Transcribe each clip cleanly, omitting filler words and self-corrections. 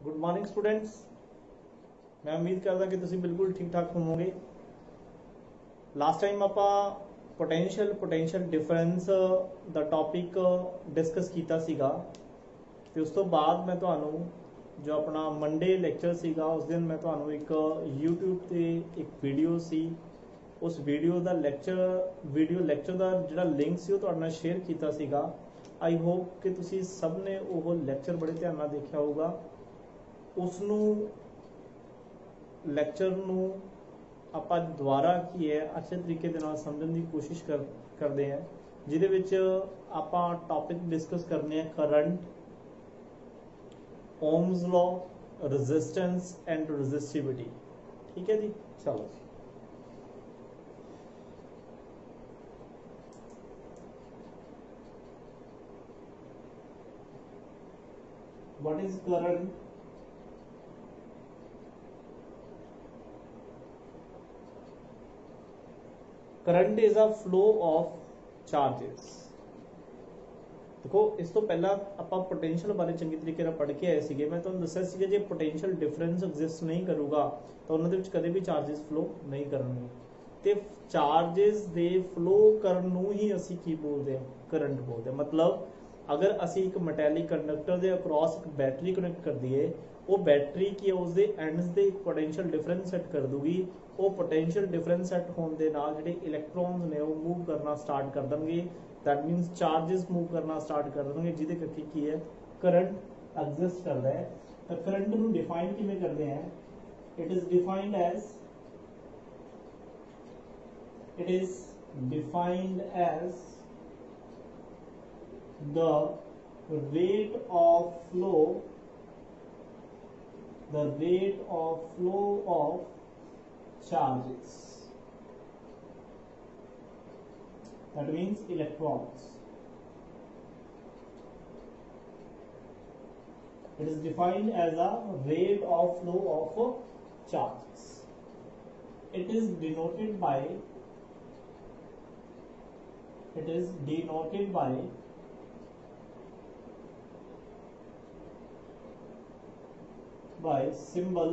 Good morning students. मैं उम्मीद करदा कि तुसीं बिल्कुल ठीक ठाक होवोगे। लास्ट टाइम आपां पोटेंशियल डिफरेंस दा टॉपिक डिस्कस कीता सीगा ते उस तो बाद मैं तुहानूं जो अपना मंडे लेक्चर सीगा उस दिन मैं तुहानूं एक यूट्यूब ते एक वीडियो सी उस वीडियो दा लेक्चर दा जिहड़ा लिंक सी ओह तुहाडे नाल शेयर कीता सीगा। आई होप कि तुसीं सब ने ओह लेक्चर बड़े ध्यान नाल देखिया होगा। उसनूं ਲੈਕਚਰ ਨੂੰ ਆਪਾਂ ਦੁਬਾਰਾ ਕੀ ਹੈ ਅੱਛੇ ਤਰੀਕੇ ਦੇ ਨਾਲ ਸਮਝਣ ਦੀ ਕੋਸ਼ਿਸ਼ ਕਰਦੇ ਹਾਂ, ਜਿਹਦੇ ਵਿੱਚ ਆਪਾਂ ਟੌਪਿਕ ਡਿਸਕਸ ਕਰਨੇ ਆ current, Ohm's law, resistance and resistivity. ਠੀਕ ਹੈ ਜੀ, ਚਲੋ ਜੀ। What is current? Current is a flow of charges. देखो इस तो पहला ਆਪਾਂ पोटेंशियल बारे ਚੰਗੀ ਤਰੀਕੇ ਨਾਲ ਪੜ੍ਹ ਕੇ ਆਏ ਸੀਗੇ। मैं ਤੁਹਾਨੂੰ ਦੱਸਿਆ ਸੀਗਾ ਜੇ पोटेंशियल डिफरेंस ਐਗਜ਼ਿਸਟ ਨਹੀਂ ਕਰੂਗਾ ਤਾਂ ਉਹਨਾਂ ਦੇ ਵਿੱਚ ਕਦੇ ਵੀ ਚਾਰजेस ਫਲੋ ਨਹੀਂ ਕਰਨਗੇ ਤੇ ਚਾਰजेस ਦੇ ਫਲੋ ਕਰਨ ਨੂੰ ਹੀ ਅਸੀਂ ਕੀ ਬੋਲਦੇ ਹਾਂ, ਕਰੰਟ ਬੋਲਦੇ ਹਾਂ। मतलब अगर ਅਸੀਂ ਇੱਕ ਮੈਟੈਲਿਕ ਕੰਡਕਟਰ ਦੇ ਅਕ੍ਰੋਸ ਇੱਕ बैटरी ਕਨੈਕਟ ਕਰ ਦਈਏ, ਉਹ बैटरी ਕੀ ਹੈ ਉਸਦੇ ਐਂਡਸ ਦੇ ਇੱਕ पोटेंशियल डिफरेंस ਸੈੱਟ ਕਰ ਦੂਗੀ। ਉਹ पोटेंशियल डिफरेंस सैट होने के नाल जिहड़े इलैक्ट्रॉन्स ने वो मूव करना स्टार्ट कर देंगे। दैट मीनस चार्जेस मूव करना स्टार्ट कर देंगे, जिहदे करके की है करंट एग्जिस्ट करता है। तो करंट नूं डिफाइन किवें करते हैं? It is defined as the rate of flow of charges, that means electrons. It is defined as a rate of flow of charges. It is denoted by symbol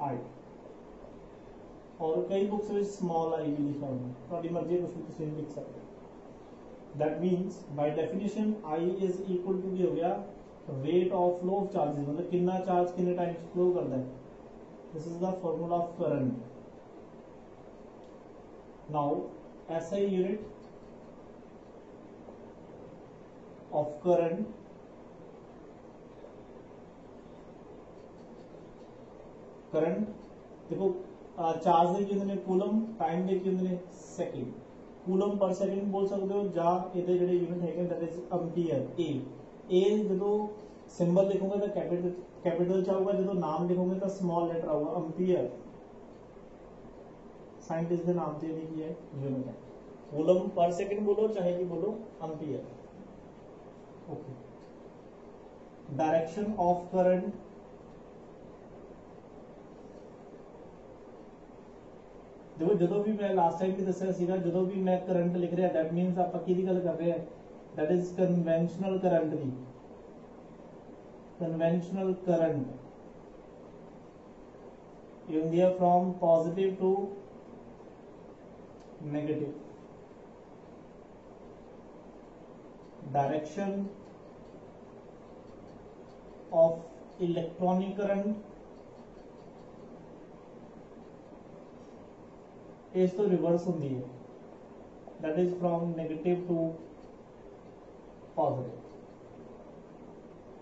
I, और कई books में small I भी लिखा होगा, थोड़ी मर्जी है, कुछ भी तुम लिख सकते हो। That means by definition I is equal to हो गया rate of flow of charges, मतलब कितना चार्ज कितने टाइम फ्लो करता है। This is the formula of current. Now SI unit of current देखो चार्ज दे की कूलम, टाइम दे की सेकंड, कूलम पर सेकंड बोल सकते हो, ਜਾਂ ਇਹਦੇ ਜਿਹੜੇ यूनिट है दैट इज एम्पीयर। ए जो सिंबल लिखोगे तो कैपिटल च आऊगा, जो नाम लिखोगे तो स्मॉल लेटर आऊगा एम्पीयर। साइंटिस्ट के नाम से की है यूनिट है। कूलम पर सेकंड बोलो चाहे कि बोलो ampere. Okay, direction of current देखो जो भी मैं लास्ट टाइम भी दसिया सीगा, जो भी मैं करंट लिख रहा दैट मीनस आपां किहदी गल कर रहे हैं, दैट इज कन्वेंशनल करंट दी। कन्वेंशनल करंट होंदी है from positive to negative. Direction of electronic current इस तो रिवर्स होंगी है, that is from negative to positive.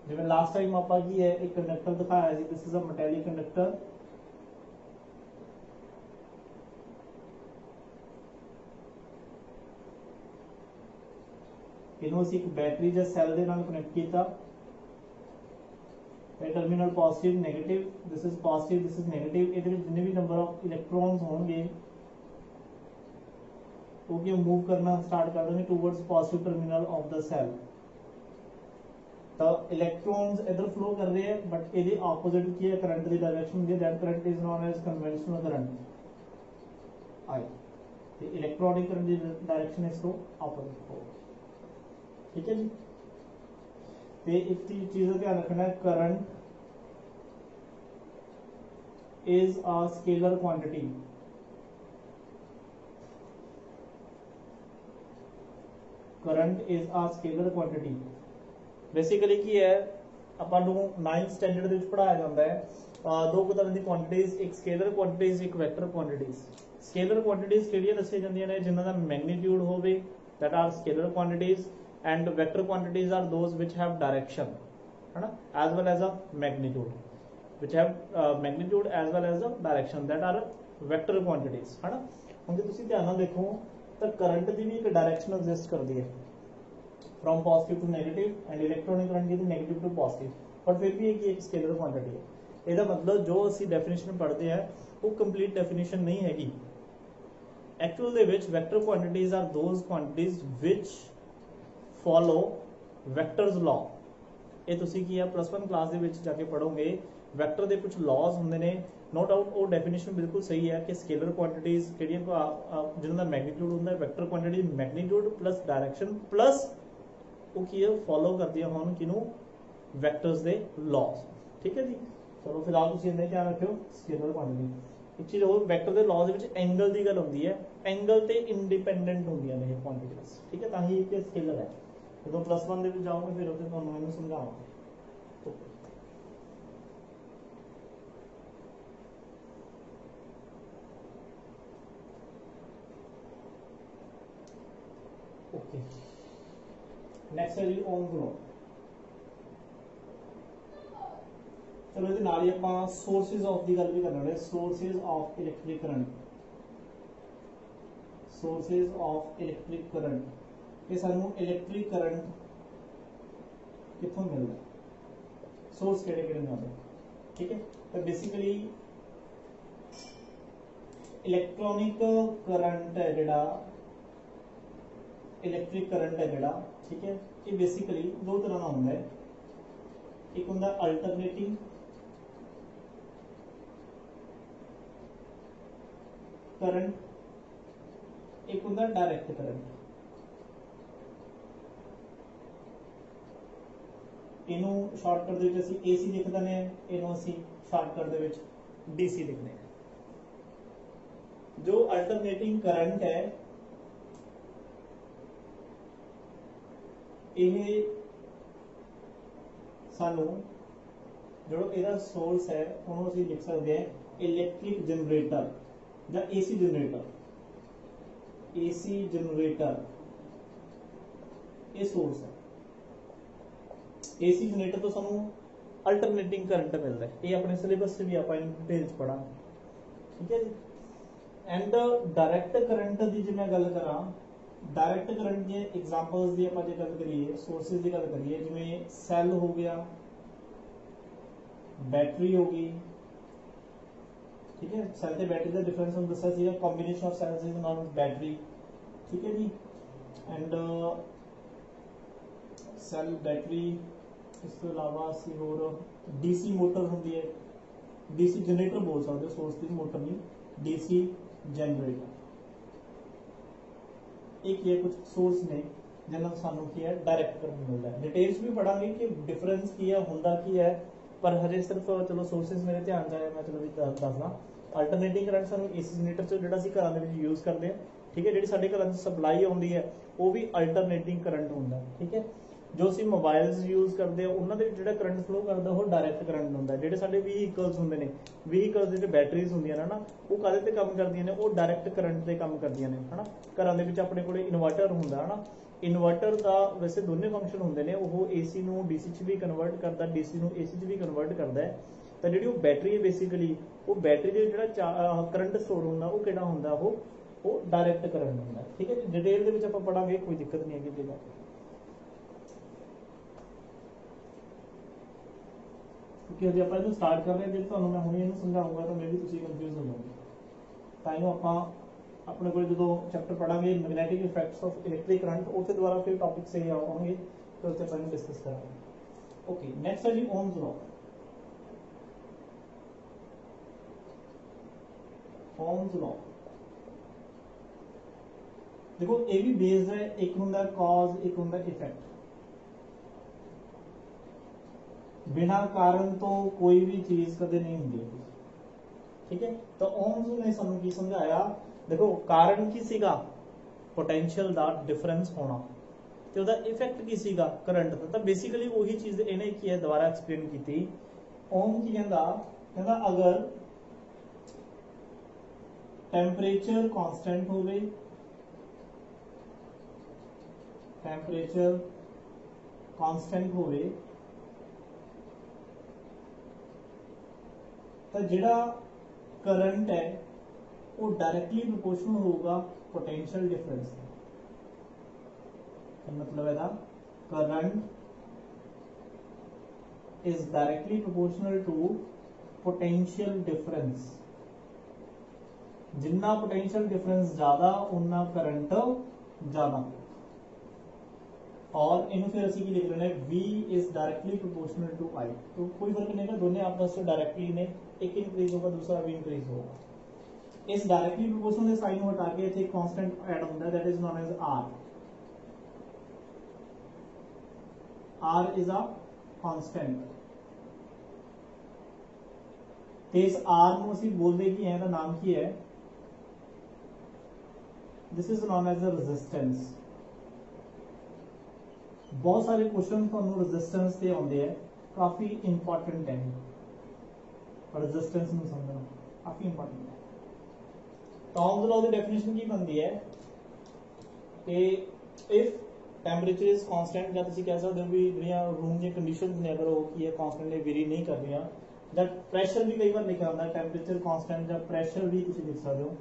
जिवें लास्ट टाइम आपां की है एक कंडक्टर दिखाया सी, this is a metallic conductor. इनू असीं एक बैटरी या सैल दे नाल कनेक्ट किया, terminal positive negative, this is positive this is negative. इहदे विच जिन्ने भी नंबर ऑफ इलैक्ट्रॉन्स होणगे क्योंकि मूव करना स्टार्ट कर देंगे towards positive terminal of the cell. तो इलेक्ट्रॉन्स इधर फ्लो कर रहे हैं, बट ये ऑपोजिट की है करंट की डायरेक्शन होंगी, that current is known as conventional current I. Electronic current की डायरेक्शन इसको ऑपोजिट हो। ठीक है जी। ਤੇ ਇੱਕ ਚੀਜ਼ ਦਾ ਧਿਆਨ ਰੱਖਣਾ ਹੈ, ਕਰंट is a scalar quantity। Current is a scalar quantity। Basically की है ਆਪਾਂ ਨੂੰ 9th ਸਟੈਂਡਰਡ ਦੇ ਵਿੱਚ ਪੜਾਇਆ ਜਾਂਦਾ ਹੈ ਦੋ ਤਰ੍ਹਾਂ ਦੀ ਕੁਆਂਟੀਟੀਜ਼, ਇੱਕ ਸਕੇਲਰ ਕੁਆਂਟੀਟੀਜ਼, ਇੱਕ ਵੈਕਟਰ ਕੁਆਂਟੀਟੀਜ਼। ਸਕੇਲਰ ਕੁਆਂਟੀਟੀਜ਼ ਕਿਹੜੀਆਂ ਦੱਸੀਆਂ ਜਾਂਦੀਆਂ ਨੇ, ਜਿਨ੍ਹਾਂ ਦਾ ਮੈਗਨੀਟਿਊਡ ਹੋਵੇ, that are scalar quantities, and vector quantities are those which have direction, है ना, as well as a magnitude, which have magnitude as well as a direction, that are vector quantities, है ना। ਹੁਣ ਜੇ ਤੁਸੀਂ ਧਿਆਨ ਨਾਲ ਦੇਖੋ ਤਾਂ ਕਰੰਟ ਦੀ ਵੀ ਇੱਕ ਡਾਇਰੈਕਸ਼ਨ ਐਗਜ਼ਿਸਟ ਕਰਦੀ ਹੈ, from positive to negative, and electronic current की negative to positive, but फिर भी एक स्केलर क्वांटिटी है। ਇਹਦਾ ਮਤਲਬ ਜੋ ਅਸੀਂ ਡੈਫੀਨੇਸ਼ਨ ਪੜ੍ਹਦੇ ਆ ਉਹ ਕੰਪਲੀਟ ਡੈਫੀਨੇਸ਼ਨ ਨਹੀਂ ਹੈਗੀ। ਐਕਚੁਅਲ ਦੇ ਵਿੱਚ vector quantities are those quantities which follow vectors law. ਇਹ ਤੁਸੀਂ ਕੀ ਆ +1 ਕਲਾਸ ਦੇ ਵਿੱਚ ਜਾ ਕੇ ਪੜ੍ਹੋਗੇ। ਵੈਕਟਰ ਦੇ ਕੁਝ ਲਾਅਸ ਹੁੰਦੇ ਨੇ, ਨੋ ਡਾਊਟ ਉਹ ਡੈਫੀਨੇਸ਼ਨ ਬਿਲਕੁਲ ਸਹੀ ਹੈ ਕਿ ਸਕੇਲਰ ਕੁਆਂਟੀਟੀਜ਼ ਕਿਹੜੀਆਂ ਜਿਹਨਾਂ ਦਾ ਮੈਗਨੀਟਿਊਡ ਹੁੰਦਾ ਹੈ, vector quantity magnitude plus direction plus ਉਹ ਕੀ ਹੈ ਫੋਲੋ ਕਰਦੀਆਂ ਹੋਣ ਕਿਹਨੂੰ, ਵੈਕਟਰਸ ਦੇ ਲਾਅਸ। ਠੀਕ ਹੈ ਜੀ, ਚਲੋ ਫਿਲਹਾਲ ਤੁਸੀਂ ਇੰਨਾ ਧਿਆਨ ਰੱਖਿਓ ਸਕੇਲਰ ਕੁਆਂਟੀਟੀ। ਇੱਕ ਚੀਜ਼ ਹੋਰ, ਵੈਕਟਰ ਦੇ ਲਾਅ ਦੇ ਵਿੱਚ ਐਂਗਲ ਦੀ ਗੱਲ ਹੁੰਦੀ ਹੈ, ਐਂਗਲ ਤੇ ਇੰਡੀਪੈਂਡੈਂਟ ਹੁੰਦੀਆਂ ਨੇ ਇਹ ਕੁਆਂਟੀਟੀਜ਼। ਠੀਕ ਹੈ, ਤਾਂ ਹੀ ਇਹ ਸਕੇਲਰ ਹੈ। ਜਦੋਂ +1 ਦੇ ਵਿੱਚ ਜਾਓਗੇ ਫਿਰ ਉੱਥੇ ਤੁਹਾਨੂੰ ਇਹਨੂੰ ਸਮਝਾਵਾਂਗੇ। ओके, नेक्स्ट है जी ओम्स लॉ। चलो ਇਹਦੇ ਨਾਲ ਹੀ ਆਪਾਂ ਸੋਰਸਿਸ ਆਫ ਦੀ ਗੱਲ ਵੀ ਕਰ ਰਹੇ ਹਾਂ। Sources of electric current, sources of electric current. ਇਹ ਸਾਨੂੰ ਇਲੈਕਟ੍ਰਿਕ ਕਰੰਟ ਕਿੱਥੋਂ ਮਿਲਦਾ, ਸੋਰਸ ਕਿਹੜੇ ਕਿਹੜੇ ਮਿਲਦੇ। ਠੀਕ ਹੈ, ਤਾਂ ਬੇਸਿਕਲੀ ਇਲੈਕਟ੍ਰੋਨਿਕ ਕਰੰਟ ਹੈ ਜਿਹੜਾ, ਇਲੈਕਟ੍ਰਿਕ ਕਰੰਟ ਹੈ ਜਿਹੜਾ, ਠੀਕ ਹੈ, ਇਹ ਬੇਸਿਕਲੀ ਦੋ ਤਰ੍ਹਾਂ ਦਾ ਹੁੰਦਾ ਹੈ। ਇੱਕ ਹੁੰਦਾ ਅਲਟਰਨੇਟਿੰਗ करंट, एक होता डायरेक्ट करंट। इनू शॉर्टकट दे विच असीं AC लिख दिंदे हैं, इनू असीं शॉर्टकट दे विच DC लिखते हैं। जो अल्टरनेटिंग करंट है ये सानू जो इहदा सोर्स है उन्होंने असीं लिख सकते हैं इलैक्ट्रिक जनरेटर या AC जनरेटर। AC जनरेटर ये सोर्स है। AC जनरेटर तो सानू अल्टरनेटिंग करंट मिलता है, ये अपने सिलेबस से भी आप डिटेल पढ़ा। ठीक है जी। एंड डायरैक्ट करंट की जो मैं गल करा, डायरैक्ट करंट की एग्जांपल्स की आप गल करिए, सोर्सेज की गल करिए, जिवें सैल हो गया, बैटरी होगी। ठीक है, सैल ते बैटरी का डिफरेंस हम दसा सीगा, combination of cells is known battery. ठीक है जी। एंड सैल बैटरी, इस तो इलावा असीं होर DC मोटर होंदी है, DC जनरेटर बोल सकते हो, सोर्स की मोटर नहीं, DC जनरेटर। एक ये कुछ सोर्स ने जिन्होंने सानू की है डायरैक्ट करंट मिलता है। डिटेल्स भी पढ़ांगे कि डिफरेंस की है, हुंदा की है, पर हजे सिर्फ चलो सोर्सेज मेरे ध्यान च आया, मैं चलो भी दसदा। अल्टरनेटिंग करंट सानू AC जनरेटर च जिहड़ा असीं घरां दे विच यूज करदे हां। ठीक है, जिहड़ी साडे घरां च सप्लाई आउंदी है वो भी अल्टरनेटिंग करंट हुंदा। ठीक है, जो असीं मोबाइल्स यूज करते हैं उन्हां दे विच जिहड़ा करंट फ्लो करदा वो डायरैक्ट करंट हुंदा। जिहड़े साडे व्हीकल्स हुंदे ने, व्हीकल्स दे बैटरीज हुंदियां ने ना, वो काहदे ते काम करदियां ने, वो डायरैक्ट करंट ते काम करदियां ने, है ना। घरां दे विच अपने कोले इन्वर्टर हुंदा है ना, इन्वर्टर का वैसे दोनों फंक्शन होंगे ने, वो AC नू DC च भी कन्वर्ट करता, DC नू AC च भी कन्वर्ट करता है। तो जी बैटरी है बेसिकली वो बैटरी के जो करंट स्टोर होंगे वो किहड़ा होंदा, वो डायरैक्ट करंट होंदा। ठीक है जी, डिटेल दे विच आपां पढ़ांगे, कोई दिक्कत नहीं है जी। क्योंकि अभी आप स्टार्ट कर रहे हैं, जो मैं हुणे इहनूं समझाऊंगा तो मे भी तुसीं कंफ्यूज हो जाओगे। तां आपां अपने को जो चैप्टर पढ़ांगे magnetic effects of electric current, उससे दोबारा फिर टॉपिक से आएंगे तो उससे अपन डिस्कस करेंगे। ओके, नेक्स्ट है जी ओम्स लॉ। ओम्स लॉ देखो, ये भी बेस्ड है, एक हुंदा कॉज, एक हुंदा इफेक्ट। बिना कारण तो कोई भी चीज कदे नहीं होंगी, ठीक है। तो ओम्स ने सानू की समझाया, देखो कारण की सीगा पोटेंशियल दा डिफरेंस होना, ਤੇ ਉਹਦਾ ਇਫੈਕਟ ਕੀ ਸੀਗਾ ਕਰੰਟ ਦਾ। ਤਾਂ ਬੇਸਿਕਲੀ ਉਹੀ ਚੀਜ਼ ਇਹਨੇ ਕੀ ਹੈ ਦੁਬਾਰਾ ਐਕਸਪਲੇਨ ਕੀਤੀ। ਓਮ ਕੀ ਕਹਿੰਦਾ, ਕਹਿੰਦਾ ਅਗਰ ਟੈਂਪਰੇਚਰ ਕਾਂਸਟੈਂਟ ਹੋਵੇ, ਟੈਂਪਰੇਚਰ ਕਾਂਸਟੈਂਟ ਹੋਵੇ ਤਾਂ ਜਿਹੜਾ ਕਰੰਟ ਹੈ ਉਹ ਡਾਇਰੈਕਟਲੀ ਪ੍ਰੋਪੋਰਸ਼ਨਲ ਹੋਊਗਾ पोटेंशियल डिफरेंस। मतलब है current is directly proportional to potential difference. जिन्ना पोटेंशियल डिफरेंस ज्यादा उन्ना करंट ज्यादा। और इन फिर असं लिख लेना V is directly proportional to I। तो कोई फर्क नहीं है, दोनों आपस में डायरेक्टली ने, एक इंक्रीज होगा दूसरा भी इंक्रीज होगा। इस डायरेक्टली प्रोपोर्शनल साइन को हटा के इथे कांस्टेंट ऐड होता है, that is known as R। R is a constant. ते इस R ਨੂੰ ਅਸੀਂ ਬੋਲਦੇ ਕੀ ਹੈ, ਇਹਦਾ ਨਾਮ ਕੀ ਹੈ, this is known as a resistance. बहुत सारे क्वेश्चन ਤੁਹਾਨੂੰ रेजिस्टेंस ਤੇ ਆਉਂਦੇ ਆ, काफी इंपॉर्टेंट है रेजिस्टेंस ਨੂੰ ਸਮਝਣਾ, काफी इंपॉर्टेंट है। ओम्स लॉ की डेफिनेशन की बनती है कि इफ टैंपरेचर इज कांस्टेंट, या तुम कह सकते हो भी जो रूम की कंडीशन ने अगर वो की है कांस्टेंट ने वेरी नहीं कर रही, जब प्रैशर भी कई बार लिखा होता है टैंपरेचर कांस्टेंट, जब प्रैशर भी तुम लिख सकते हो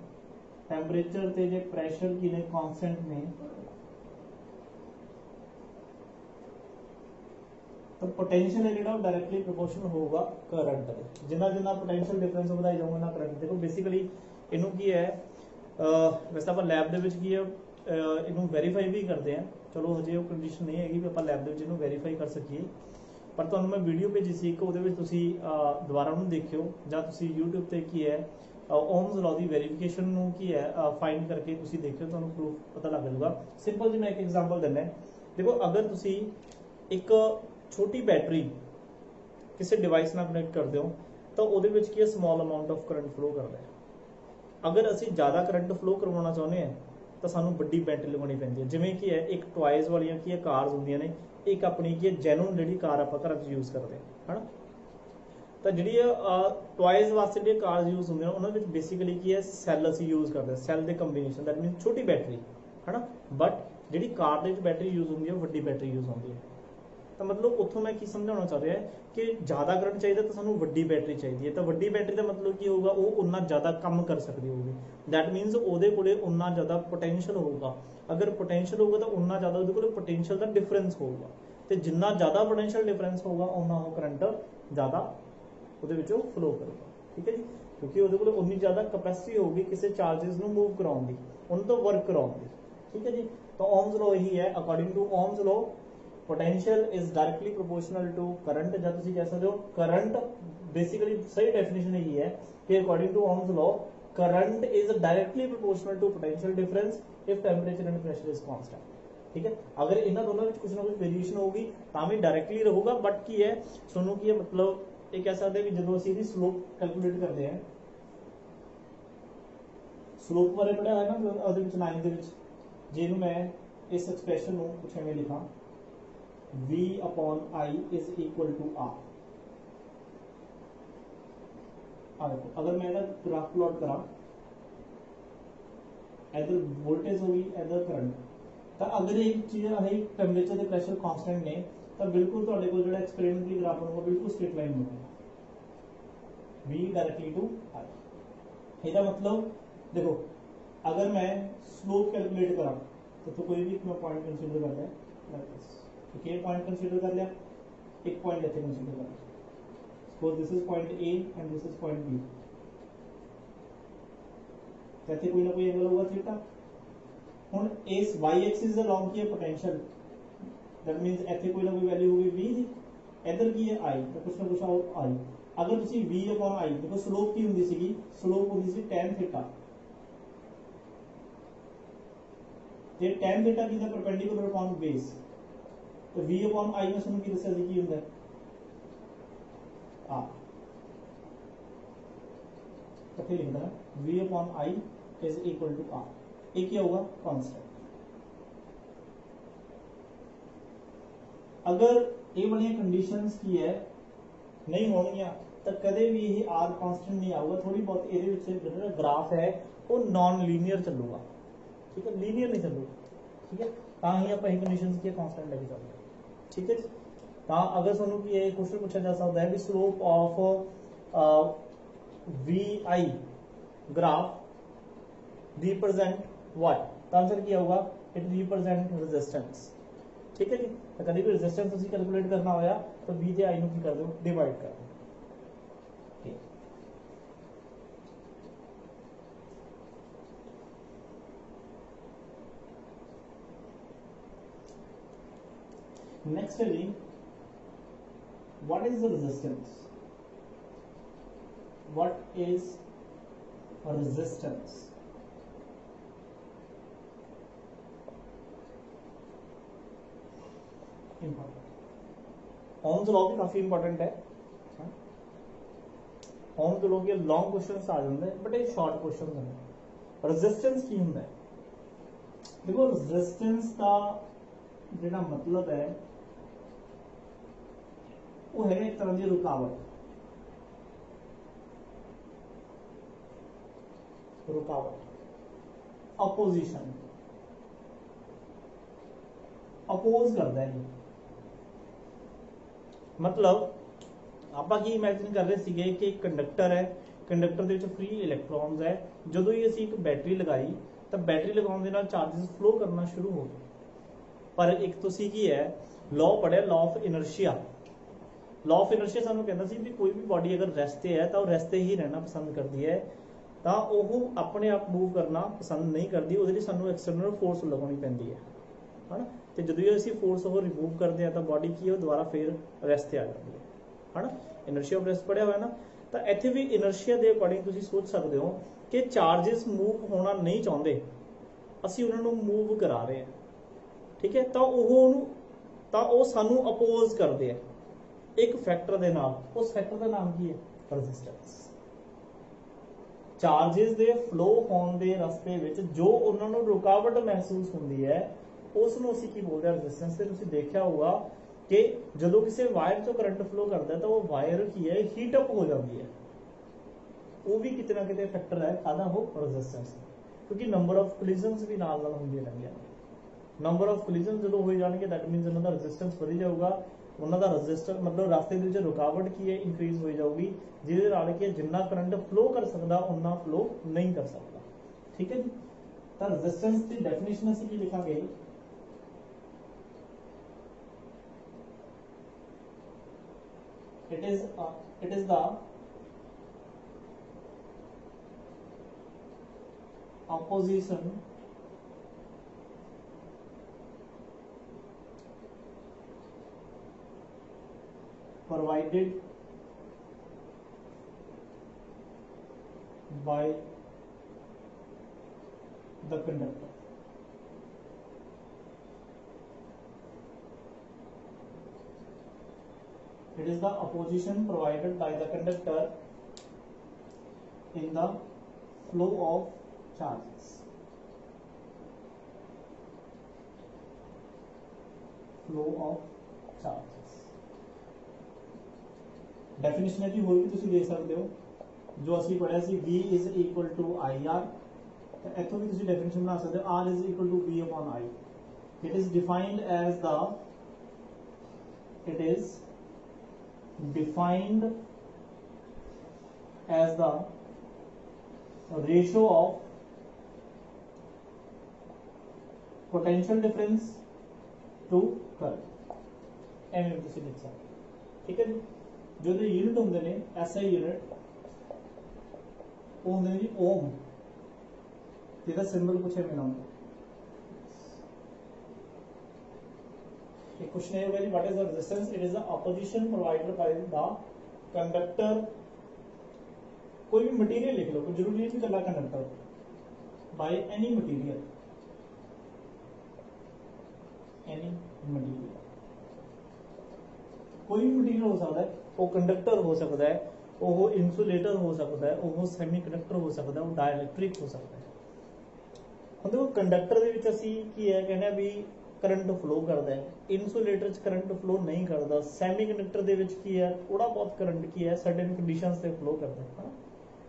टैंपरेचर ते जे प्रैशर की ने कांस्टेंट ने, तो पोटेंशियल है जो डायरेक्टली प्रोपोर्शनल होगा करंट। जिन्ना जिन्ना पोटेंशियल डिफरेंस बढ़ाई जाऊंगा ना करंट। देखो बेसिकली इनू की है, वैसे आप लैब ਦੇ ਵਿੱਚ ਕੀ ਹੈ ਇਹਨੂੰ ਵੈਰੀਫਾਈ ਵੀ ਕਰਦੇ ਆ, ਚਲੋ ਹਜੇ ਉਹ ਕੰਡੀਸ਼ਨ ਨਹੀਂ ਹੈਗੀ ਵੀ ਆਪਾਂ ਲੈਬ ਦੇ ਵਿੱਚ ਇਹਨੂੰ ਵੈਰੀਫਾਈ ਕਰ ਸਕੀਏ, ਪਰ ਤੁਹਾਨੂੰ ਮੈਂ ਵੀਡੀਓ ਭੇਜੀ ਸੀ ਇੱਕ, ਉਹਦੇ ਵਿੱਚ ਤੁਸੀਂ ਦੁਬਾਰਾ ਉਹਨੂੰ ਦੇਖਿਓ, ਜਾਂ ਤੁਸੀਂ YouTube ਤੇ ਕੀ ਹੈ ओम्स लॉ ਦੀ ਵੈਰੀਫਿਕੇਸ਼ਨ ਨੂੰ ਕੀ ਹੈ ਫਾਈਂਡ ਕਰਕੇ ਤੁਸੀਂ ਦੇਖਿਓ, ਤੁਹਾਨੂੰ ਪ੍ਰੂਫ ਪਤਾ ਲੱਗ ਜਾਊਗਾ। ਸਿੰਪਲ ਜੀ ਮੈਂ ਇੱਕ ਐਗਜ਼ਾਮਪਲ ਦਿੰਦਾ। ਦੇਖੋ ਅਗਰ ਤੁਸੀਂ ਇੱਕ ਛੋਟੀ ਬੈਟਰੀ ਕਿਸੇ ਡਿਵਾਈਸ ਨਾਲ ਕਨੈਕਟ ਕਰਦੇ ਹੋ ਤਾਂ ਉਹਦੇ ਵਿੱਚ ਕੀ ਹੈ small amount of current flow ਕਰਦਾ ਹੈ। अगर ਅਸੀਂ ਜ਼ਿਆਦਾ ਕਰੰਟ ਫਲੋ ਕਰਵਾਉਣਾ ਚਾਹੁੰਦੇ ਹਾਂ ਤਾਂ ਸਾਨੂੰ ਵੱਡੀ ਬੈਟਰੀ ਲਗਾਉਣੀ ਪੈਂਦੀ ਹੈ। ਜਿਵੇਂ ਕਿ ਹੈ ਇੱਕ ਟੁਆਇਜ਼ ਵਾਲੀਆਂ ਕੀ ਹੈ ਕਾਰਸ ਹੁੰਦੀਆਂ ਨੇ, ਇੱਕ ਆਪਣੀ ਕੀ ਹੈ ਜੈਨੂਨ ਜਿਹੜੀ ਕਾਰ ਆਪਾਂ ਘਰਾਂ 'ਚ ਯੂਜ਼ ਕਰਦੇ ਹਾਂ ਹਨਾ। ਤਾਂ ਜਿਹੜੀ ਟੁਆਇਜ਼ ਵਾਸਤੇ ਜਿਹੜੀ ਕਾਰਸ ਯੂਜ਼ ਹੁੰਦੀਆਂ ਉਹਨਾਂ ਵਿੱਚ ਬੇਸਿਕਲੀ ਕੀ ਹੈ ਸੈੱਲ ਅਸੀਂ ਯੂਜ਼ ਕਰਦੇ ਹਾਂ, ਸੈੱਲ ਦੇ ਕੰਬੀਨੇਸ਼ਨ, ਦੈਟ ਮੀਨਸ ਛੋਟੀ ਬੈਟਰੀ ਹਨਾ। ਬਟ ਜਿਹੜੀ ਕਾਰ ਦੇ ਵਿੱਚ ਬੈਟਰੀ ਯੂਜ਼ ਹੁੰਦੀ ਹੈ ਵੱਡੀ ਬੈਟਰੀ ਯੂਜ਼ ਹੁੰਦੀ ਹੈ। ਤਾਂ ਮਤਲਬ ਉੱਥੋਂ ਮੈਂ ਕੀ ਸਮਝਾਉਣਾ ਚਾਹ ਰਿਹਾ ਕਿ ਜ਼ਿਆਦਾ ਕਰੰਟ ਚਾਹੀਦਾ ਤਾਂ ਸਾਨੂੰ ਵੱਡੀ ਬੈਟਰੀ ਚਾਹੀਦੀ ਹੈ। ਤਾਂ ਵੱਡੀ ਬੈਟਰੀ ਦਾ ਮਤਲਬ ਕੀ ਹੋਊਗਾ, ਉਹ ਉਨਾ ਜ਼ਿਆਦਾ ਕੰਮ ਕਰ ਸਕਦੀ ਹੋਊਗੀ, ਦੈਟ ਮੀਨਸ ਉਹਦੇ ਕੋਲੇ ਉਨਾ ਜ਼ਿਆਦਾ ਪੋਟੈਂਸ਼ੀਅਲ ਹੋਊਗਾ। ਅਗਰ ਪੋਟੈਂਸ਼ੀਅਲ ਹੋਊਗਾ ਤਾਂ ਉਨਾ ਜ਼ਿਆਦਾ ਉਹਦੇ ਕੋਲੇ ਪੋਟੈਂਸ਼ੀਅਲ ਦਾ ਡਿਫਰੈਂਸ ਹੋਊਗਾ, ਤੇ ਜਿੰਨਾ ਜ਼ਿਆਦਾ ਪੋਟੈਂਸ਼ੀਅਲ ਡਿਫਰੈਂਸ ਹੋਊਗਾ ਉਨਾ ਉਹ ਕਰੰਟ ਜ਼ਿਆਦਾ ਉਹਦੇ ਵਿੱਚੋਂ ਫਲੋ ਕਰੂਗਾ, ਠੀਕ ਹੈ ਜੀ। ਕਿਉਂਕਿ ਉਹਦੇ ਕੋਲ ਉਨੀ ਜ਼ਿਆਦਾ ਕੈਪੈਸਿਟੀ ਹੋਊਗੀ ਕਿਸੇ ਚਾਰजेस ਨੂੰ ਮੂਵ ਕਰਾਉਣ ਦੀ, ਉਹਨਾਂ ਤੋਂ ਵਰਕ ਕਰਾਉਣ ਦੀ, ਠੀਕ ਹੈ ਜੀ। ਤਾਂ ओम्स लॉ यही है, according to Ohm's law potential is directly proportional to current, या तुम कह सकते हो करंट, बेसिकली सही डेफिनेशन यही है कि according to Ohm's law current is directly proportional to potential difference if temperature and pressure is constant, ठीक है। अगर इन्होंने दोनों में कुछ ना कुछ वेरिएशन होगी तो भी डायरेक्टली रहूगा, बट की है सुनो की है मतलब ये कह सकते हैं कि जो असं स्लोप कैलकुलेट करते हैं, स्लोप बारे पढ़िया है ना 9th जे मैं इस एक्सप्रैशन को कुछ एवं लिखा V upon I is equal to R। देखो अगर मैं ग्राफ प्लॉट करा, इधर वोल्टेज होगी इधर करंट, तो अगर एक चीज है टेंपरेचर ते प्रेशर कांस्टेंट ने तो बिल्कुल तुहाडे कोल जिहड़ा एक्सपेरिमेंटली ग्राफ बनूगा बिल्कुल स्ट्रेट लाइन होगा, V डायरेक्टली टू I। ਇਹਦਾ मतलब देखो अगर मैं स्लोप कैलकुलेट करा तो कोई भी मैं पॉइंट कंसीडर करता है, ठीक है, पॉइंट कंसीडर कर लिया, एक पॉइंट लेते कंसीडर कर लिया, suppose this is point A and this is point B, कहते कोई ना कोई एंगल होगा थीटा। हुन इस वाई एक्सिस दे लॉन्ग की है पोटेंशियल, दैट मींस इथे कोई ना कोई वैल्यू होगी v दी, इधर की है i, तो कुछ ना कुछ आओ i। अगर तुसी v अपॉन i देखो स्लोप की हुंदी सीगी, स्लोप हुंदी सी tan थीटा, ते tan थीटा की दा परपेंडिकुलर अपॉन बेस, तो v अपॉन i में सुनो की दस्या सी की हुंदा है आर, तो फिर लिख देना V upon I is equal to R, ये क्या होगा कांस्टेंट। अगर ये वाली कंडीशंस की है नहीं होनिया तो कदे भी ये आर कांस्टेंट नहीं आऊगा, थोड़ी बहुत ये जो ग्राफ है वो नॉन लीनियर चलूगा, ठीक है, लीनियर नहीं चलूगा, ठीक है, ਤਾਂ ही ਆਪਾਂ ਇਹ ਕੰਡੀਸ਼ਨਸ की कांस्टेंट लेके ਚੱਲਦੇ ਹਾਂ, ठीक है जी। ਤਾਂ अगर ਤੁਹਾਨੂੰ कि ਇਹ क्वेश्चन पूछा जा सकता है कि slope of VI graph represent what, तो आंसर क्या होगा, इट रिप्रेजेंट रेजिस्टेंस, ठीक है जी। तो कभी भी रेजिस्टेंस ਤੁਸੀਂ कैलकुलेट करना होया तो V ਤੇ I ਨੂੰ ਕੀ कर दो डिवाइड कर दो, नेक्स्ट है जी what is the resistance, what is resistance, important Ohm's law भी काफी इंपॉर्टेंट है, ओम्स लॉ के लॉन्ग क्वेश्चंस आ जाते हैं बट ये शॉर्ट क्वेश्चंस हैं। रेजिस्टेंस की होंगे, देखो रेजिस्टेंस का जिहड़ा मतलब है वो है एक तरह की रुकावट, रुकावट अपोजिशन, अपोज करता है, मतलब ਆਪਾਂ ਕੀ ਇਮੇजिन कर रहे ਸੀਗੇ कि एक कंडक्टर है, कंडक्टर ਦੇ ਵਿੱਚ फ्री इलेक्ट्रॉन्स है, ਜਦੋਂ ਹੀ ਅਸੀਂ ਇੱਕ बैटरी लगाई ਤਾਂ बैटरी लगाਉਣ ਦੇ ਨਾਲ चार्जेस फ्लो करना शुरू हो गए। पर एक ਤੁਸੀਂ ਕੀ है लॉ पढ़िया, law of inertia, law of inertia ਸਾਨੂੰ ਕਹਿੰਦਾ ਸੀ ਵੀ ਕੋਈ ਵੀ ਬॉडी अगर रेस्ट ਤੇ है ਤਾਂ ਉਹ रेस्ट ਤੇ ਹੀ ਰਹਿਣਾ ਪਸੰਦ ਕਰਦੀ ਹੈ, ਤਾਂ ਉਹ ਆਪਣੇ ਆਪ मूव करना पसंद नहीं करती, ਉਹਦੇ ਲਈ ਸਾਨੂੰ एक्सटर्नल फोर्स लगाਉਣੀ ਪੈਂਦੀ ਹੈ ਨਾ। ਤੇ ਜਦੋਂ ਹੀ ਅਸੀਂ फोर्स ਉਹ रिमूव करते हैं ਤਾਂ बॉडी ਕੀ ਹੈ ਦੁਬਾਰਾ ਫਿਰ रेस्ट ਤੇ आ जाती है ना। इनर्शिया ऑफ रेस्ट पढ़िया हुआ है ना, तो इत्थे भी इनर्शिया के अकॉर्डिंग तुसीं सोच सकते हो कि चार्जेस मूव होना नहीं चाहते, असीं उन्होंने मूव करा रहे हैं, ठीक है, तो सानू अपोज करते हैं एक फैक्टर के नाल, उस फैक्टर का नाम की है रेजिस्टेंस। चार्जेस के फ्लो होने के रस्ते विच जो उन्होंने रुकावट महसूस होती है उसनूं असीं की बोलते हैं रेजिस्टेंस। ते तुसीं देखिया होगा कि जो किसी वायर चो करंट फ्लो करता है तो वो वायर की है हीटअप हो जाती है, वो भी कितना कितने फैक्टर है कादा वो रेजिस्टेंस, क्योंकि नंबर ऑफ कोलिजन्स भी नाल नाल होंदियां रहंदियां, नंबर ऑफ कोलिजन जो हो जाएंगे दैट मीनस उन्होंने रेजिस्टेंस बढ़ी जाऊगा, उन्होंने रेजिस्टेंस मतलब रास्ते के रुकावट की है इंक्रीज हो जाऊगी, जिहदे नाल कि जिन्ना करंट फ्लो कर सकता उन्ना फ्लो नहीं कर सकता, ठीक है जी। तो रेजिस्टेंस की डेफिनेशन असीं की लिखांगे, it is the opposition provided by the conductor, it is the opposition provided by the conductor in the flow of charges, flow of charges। Definition है जी होर भी तुसीं देख सकते हो, जो असीं पढ़िया सी V is equal to IR, तो इत्थों भी तुसीं डेफिनेशन बना सकते हो R is equal to V upon I। It is defined as the, it is defined as the ratio of potential difference to current, एवं तुसीं लिख सकते, ठीक है जी। जो यूनिट होंगे ने SI यूनिट वो होंगे जी ओम, जिहदा सिंबल कुछ इवें होंगे। एक क्वेश्चन है जी what is the resistance, it is the opposition provided by the conductor, कोई भी मटेरियल लिख लो, कोई जरूरी नहीं कि कला conductor, by any material, any material कोई भी मटीरियल हो सकता है, वो कंडक्टर हो सकता है, वो इंसुलेटर हो सकता है, वो सैमी कंडक्टर हो सकता है, वो डाइलैक्ट्रिक हो सकता है। ਹੁਣ देखो कंडक्टर ਦੇ ਵਿੱਚ ਅਸੀਂ ਕੀ ਹੈ ਕਹਿੰਦੇ ਆ ਵੀ करंट फ्लो करता है, इंसुलेटर च करंट फ्लो नहीं करता, सैमी कंडक्टर ਦੇ ਵਿੱਚ ਕੀ ਹੈ थोड़ा बहुत करंट ਕੀ ਹੈ सर्टेन कंडीशंस ਤੇ फ्लो करता है।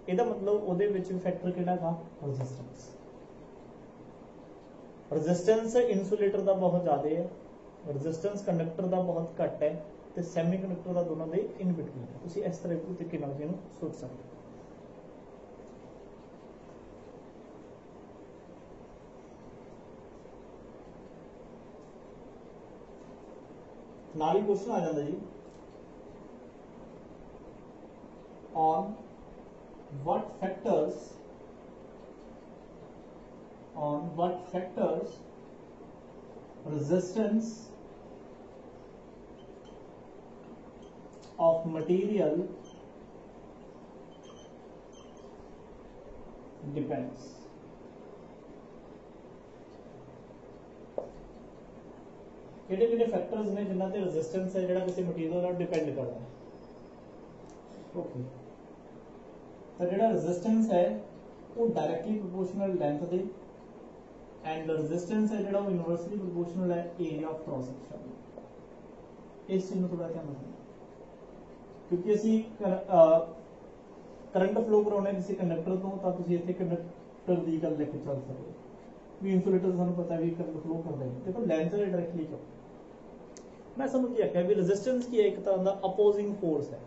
ਇਹਦਾ मतलब ਉਹਦੇ ਵਿੱਚ ਫੈਕਟਰ ਕਿਹੜਾ ਗਾ ਰੈਜ਼ਿਸਟੈਂਸ। ਰੈਜ਼ਿਸਟੈਂਸ ਇੰਸੂਲੇਟਰ ਦਾ ਬਹੁਤ ਜ਼ਿਆਦਾ ਹੈ, ਰੈਜ਼ਿਸਟੈਂਸ ਕੰਡਕਟਰ ਦਾ ਬਹੁਤ ਘੱਟ ਹੈ ਤੇ ਸੈਮੀ ਕੰਡਕਟਰ ਦਾ ਦੋਨਾਂ ਦੇ ਇਨ ਬਿਟਵੀਨ ਹੈ। ਤੁਸੀਂ ਇਸ ਤਰ੍ਹਾਂ ਦੇ ਤਰੀਕੇ ਨਾਲ ਇਹਨੂੰ ਸੋਚ ਸਕਦੇ ਹੋ। ਨਾਲ ਹੀ क्वेश्चन आ जाता जी, on what factors resistance of material depends। ਕਿਹੜੇ ਫੈਕਟਰਸ ਨੇ ਜਿਨ੍ਹਾਂ ਤੇ ਰੈਜ਼ਿਸਟੈਂਸ ਹੈ ਜਿਹੜਾ ਕਿਸੇ ਮਟੀਰੀਅਲ ਨਾਲ ਡਿਪੈਂਡ ਕਰਦਾ ਹੈ। ਓਕੇ, ਤਾਂ ਜਿਹੜਾ ਰੈਜ਼ਿਸਟੈਂਸ ਹੈ ਉਹ ਡਾਇਰੈਕਟਲੀ ਪ੍ਰੋਪੋਰਸ਼ਨਲ ਲੈਂਥ ਦੇ, ਐਂਡ ਰੈਜ਼ਿਸਟੈਂਸ ਹੈ ਜਿਹੜਾ ਉਹ ਇਨਵਰਸਲੀ ਪ੍ਰੋਪੋਰਸ਼ਨਲ ਹੈ ਏਰੀਆ ਆਫ ਕ੍ਰਾਸ ਸੈਕਸ਼ਨ। ਇਸ ਚੀਜ਼ ਨੂੰ ਥੋੜਾ ਧਿਆਨ ਰੱਖਣਾ, ਕਿਉਂਕਿ ਅਸੀਂ ਕਰੰਟ ਫਲੋ ਕਰਾਉਣਾ ਕਿਸੇ ਕੰਡਕਟਰ ਤੋਂ, ਤਾਂ ਤੁਸੀਂ ਇੱਥੇ ਕੰਡਕਟਰ ਦੀ ਗੱਲ ਲੈ ਕੇ ਚੱਲ ਸਕਦੇ ਹੋ ਵੀ ਇੰਸੂਲੇਟਰ ਸਾਨੂੰ ਪਤਾ ਵੀ ਕਰੰਟ ਫਲੋ ਕਰਦਾ ਹੈ। ਦੇਖੋ ਲੈਂਥ ਦੇ ਡਾਇਰੈਕਟਲੀ ਕਿਉਂ मैं समझ क्या क्या भी रेजिस्टेंस की एक तरह का अपोजिंग फोर्स है।